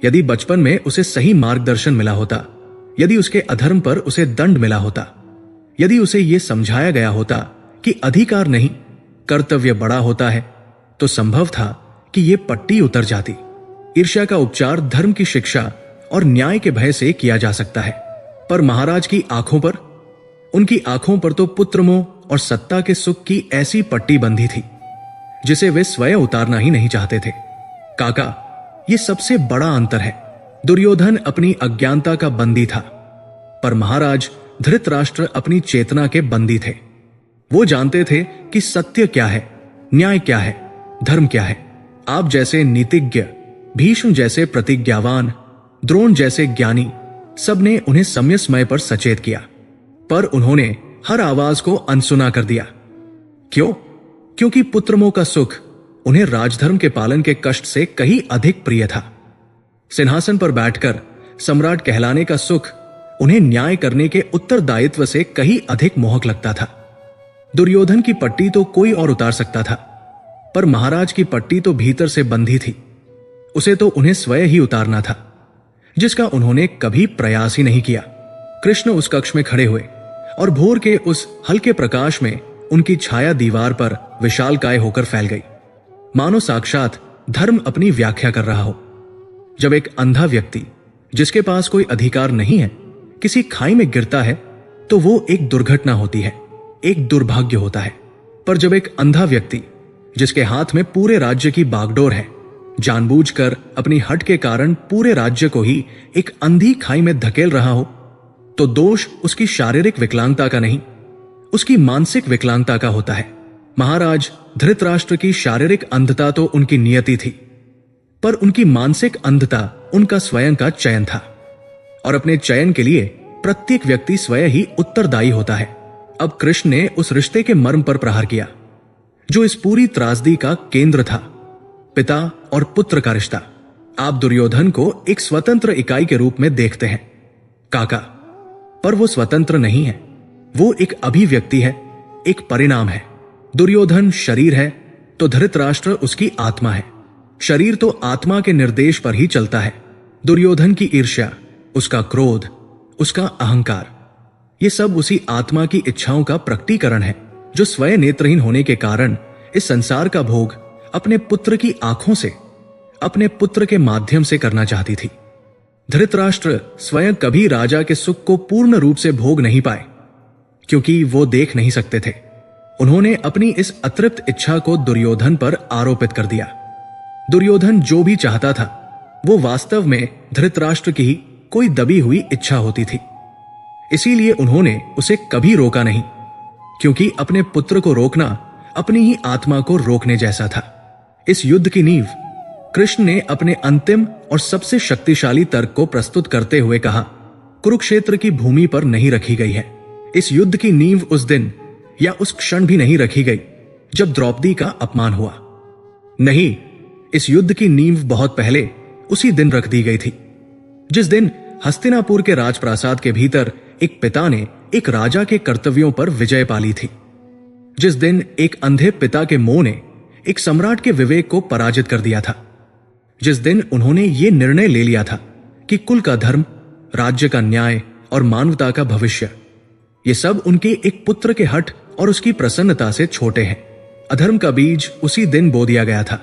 यदि बचपन में उसे सही मार्गदर्शन मिला होता, यदि उसके अधर्म पर उसे दंड मिला होता, यदि उसे यह समझाया गया होता कि अधिकार नहीं कर्तव्य बड़ा होता है, तो संभव था कि यह पट्टी उतर जाती। ईर्ष्या का उपचार धर्म की शिक्षा और न्याय के भय से किया जा सकता है, पर महाराज की आंखों पर, उनकी आंखों पर तो पुत्रमोह और सत्ता के सुख की ऐसी पट्टी बंधी थी जिसे वे स्वयं उतारना ही नहीं चाहते थे। काका, यह सबसे बड़ा अंतर है। दुर्योधन अपनी अज्ञानता का बंदी था, पर महाराज धृतराष्ट्र अपनी चेतना के बंदी थे। वो जानते थे कि सत्य क्या है, न्याय क्या है, धर्म क्या है। आप जैसे नीतिज्ञ, भीष्म जैसे प्रतिज्ञावान, द्रोण जैसे ज्ञानी, सबने उन्हें समय समय पर सचेत किया, पर उन्होंने हर आवाज को अनसुना कर दिया। क्यों? क्योंकि पुत्रमोह का सुख उन्हें राजधर्म के पालन के कष्ट से कहीं अधिक प्रिय था। सिंहासन पर बैठकर सम्राट कहलाने का सुख उन्हें न्याय करने के उत्तरदायित्व से कहीं अधिक मोहक लगता था। दुर्योधन की पट्टी तो कोई और उतार सकता था, पर महाराज की पट्टी तो भीतर से बंधी थी। उसे तो उन्हें स्वयं ही उतारना था, जिसका उन्होंने कभी प्रयास ही नहीं किया। कृष्ण उस कक्ष में खड़े हुए और भोर के उस हल्के प्रकाश में उनकी छाया दीवार पर विशालकाय होकर फैल गई, मानो साक्षात धर्म अपनी व्याख्या कर रहा हो। जब एक अंधा व्यक्ति जिसके पास कोई अधिकार नहीं है किसी खाई में गिरता है तो वो एक दुर्घटना होती है, एक दुर्भाग्य होता है। पर जब एक अंधा व्यक्ति जिसके हाथ में पूरे राज्य की बागडोर है जानबूझकर अपनी हट के कारण पूरे राज्य को ही एक अंधी खाई में धकेल रहा हो, तो दोष उसकी शारीरिक विकलांगता का नहीं, उसकी मानसिक विकलांगता का होता है। महाराज धृतराष्ट्र की शारीरिक अंधता तो उनकी नियति थी, पर उनकी मानसिक अंधता उनका स्वयं का चयन था, और अपने चयन के लिए प्रत्येक व्यक्ति स्वयं ही उत्तरदायी होता है। अब कृष्ण ने उस रिश्ते के मर्म पर प्रहार किया जो इस पूरी त्रासदी का केंद्र था, पिता और पुत्र का रिश्ता। आप दुर्योधन को एक स्वतंत्र इकाई के रूप में देखते हैं काका, पर वो स्वतंत्र नहीं है, वो एक अभिव्यक्ति है, एक परिणाम है। दुर्योधन शरीर है तो धृतराष्ट्र उसकी आत्मा है। शरीर तो आत्मा के निर्देश पर ही चलता है। दुर्योधन की ईर्ष्या, उसका क्रोध, उसका अहंकार, ये सब उसी आत्मा की इच्छाओं का प्रकटीकरण है जो स्वयं नेत्रहीन होने के कारण इस संसार का भोग अपने पुत्र की आंखों से, अपने पुत्र के माध्यम से करना चाहती थी। धृतराष्ट्र स्वयं कभी राजा के सुख को पूर्ण रूप से भोग नहीं पाए, क्योंकि वो देख नहीं सकते थे। उन्होंने अपनी इस अतृप्त इच्छा को दुर्योधन पर आरोपित कर दिया। दुर्योधन जो भी चाहता था वो वास्तव में धृतराष्ट्र की ही कोई दबी हुई इच्छा होती थी। इसीलिए उन्होंने उसे कभी रोका नहीं, क्योंकि अपने पुत्र को रोकना अपनी ही आत्मा को रोकने जैसा था। इस युद्ध की नींव कृष्ण ने अपने अंतिम और सबसे शक्तिशाली तर्क को प्रस्तुत करते हुए कहा, कुरुक्षेत्र की भूमि पर नहीं रखी गई है। इस युद्ध की नींव उस दिन या उस क्षण भी नहीं रखी गई जब द्रौपदी का अपमान हुआ। नहीं, इस युद्ध की नींव बहुत पहले उसी दिन रख दी गई थी, जिस दिन हस्तिनापुर के राजप्रासाद के भीतर एक पिता ने एक राजा के कर्तव्यों पर विजय पाली थी। जिस दिन एक अंधे पिता के मोह ने एक सम्राट के विवेक को पराजित कर दिया था। जिस दिन उन्होंने ये निर्णय ले लिया था कि कुल का धर्म, राज्य का न्याय और मानवता का भविष्य, ये सब उनके एक पुत्र के हठ और उसकी प्रसन्नता से छोटे हैं। अधर्म का बीज उसी दिन बो दिया गया था,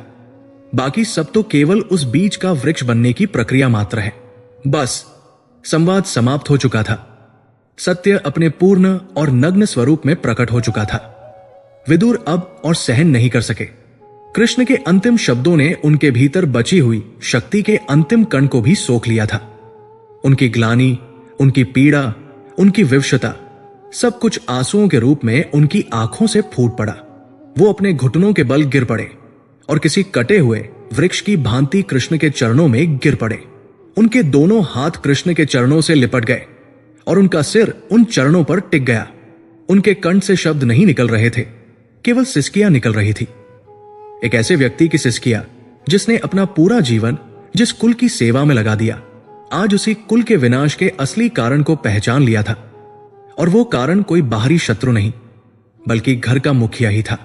बाकी सब तो केवल उस बीज का वृक्ष बनने की प्रक्रिया मात्र है। बस संवाद समाप्त हो चुका था। सत्य अपने पूर्ण और नग्न स्वरूप में प्रकट हो चुका था। विदुर अब और सहन नहीं कर सके। कृष्ण के अंतिम शब्दों ने उनके भीतर बची हुई शक्ति के अंतिम कण को भी सोख लिया था। उनकी ग्लानि, उनकी पीड़ा, उनकी विवशता, सब कुछ आंसुओं के रूप में उनकी आंखों से फूट पड़ा। वो अपने घुटनों के बल गिर पड़े और किसी कटे हुए वृक्ष की भांति कृष्ण के चरणों में गिर पड़े। उनके दोनों हाथ कृष्ण के चरणों से लिपट गए और उनका सिर उन चरणों पर टिक गया। उनके कंठ से शब्द नहीं निकल रहे थे, केवल सिसकियां निकल रही थी। एक ऐसे व्यक्ति की सिसकियां जिसने अपना पूरा जीवन जिस कुल की सेवा में लगा दिया, आज उसी कुल के विनाश के असली कारण को पहचान लिया था। और वो कारण कोई बाहरी शत्रु नहीं, बल्कि घर का मुखिया ही था।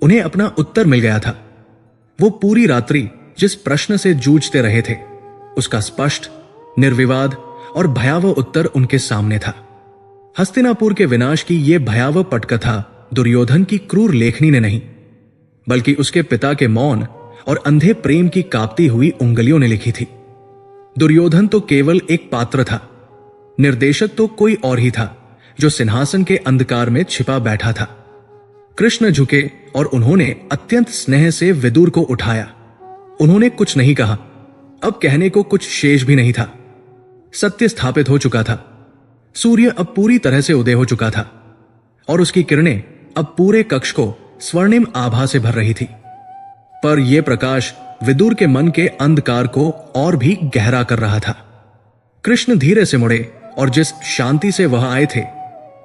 उन्हें अपना उत्तर मिल गया था। वो पूरी रात्रि जिस प्रश्न से जूझते रहे थे, उसका स्पष्ट, निर्विवाद और भयावह उत्तर उनके सामने था। हस्तिनापुर के विनाश की यह भयावह पटकथा दुर्योधन की क्रूर लेखनी ने नहीं, बल्कि उसके पिता के मौन और अंधे प्रेम की कांपती हुई उंगलियों ने लिखी थी। दुर्योधन तो केवल एक पात्र था, निर्देशक तो कोई और ही था, जो सिंहासन के अंधकार में छिपा बैठा था। कृष्ण झुके और उन्होंने अत्यंत स्नेह से विदुर को उठाया। उन्होंने कुछ नहीं कहा, अब कहने को कुछ शेष भी नहीं था। सत्य स्थापित हो चुका था। सूर्य अब पूरी तरह से उदय हो चुका था और उसकी किरणें अब पूरे कक्ष को स्वर्णिम आभा से भर रही थी। पर यह प्रकाश विदुर के मन के अंधकार को और भी गहरा कर रहा था। कृष्ण धीरे से मुड़े और जिस शांति से वह आए थे,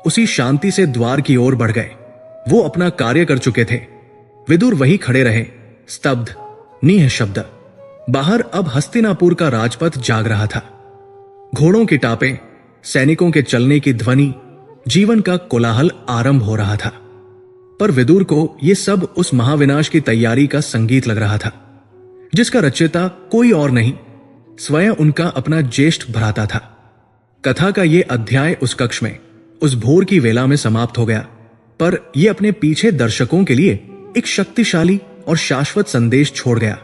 उसी शांति से द्वार की ओर बढ़ गए। वो अपना कार्य कर चुके थे। विदुर वहीं खड़े रहे, स्तब्ध, निःशब्द। बाहर अब हस्तिनापुर का राजपथ जाग रहा था। घोड़ों की टापें, सैनिकों के चलने की ध्वनि, जीवन का कोलाहल आरंभ हो रहा था। पर विदुर को यह सब उस महाविनाश की तैयारी का संगीत लग रहा था, जिसका रचयिता कोई और नहीं, स्वयं उनका अपना ज्येष्ठ भ्राता था। कथा का यह अध्याय उस कक्ष में, उस भोर की वेला में समाप्त हो गया, पर यह अपने पीछे दर्शकों के लिए एक शक्तिशाली और शाश्वत संदेश छोड़ गया।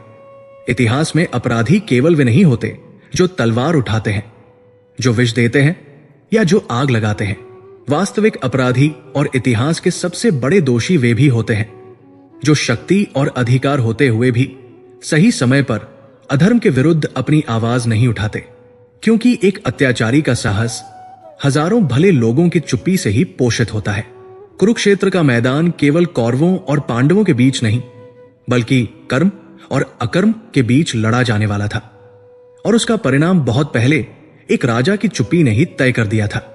इतिहास में अपराधी केवल वे नहीं होते जो तलवार उठाते हैं, जो विष देते हैं या जो आग लगाते हैं। वास्तविक अपराधी और इतिहास के सबसे बड़े दोषी वे भी होते हैं, जो शक्ति और अधिकार होते हुए भी सही समय पर अधर्म के विरुद्ध अपनी आवाज नहीं उठाते, क्योंकि एक अत्याचारी का साहस हजारों भले लोगों की चुप्पी से ही पोषित होता है। कुरुक्षेत्र का मैदान केवल कौरवों और पांडवों के बीच नहीं, बल्कि कर्म और अकर्म के बीच लड़ा जाने वाला था, और उसका परिणाम बहुत पहले एक राजा की चुप्पी ने ही तय कर दिया था।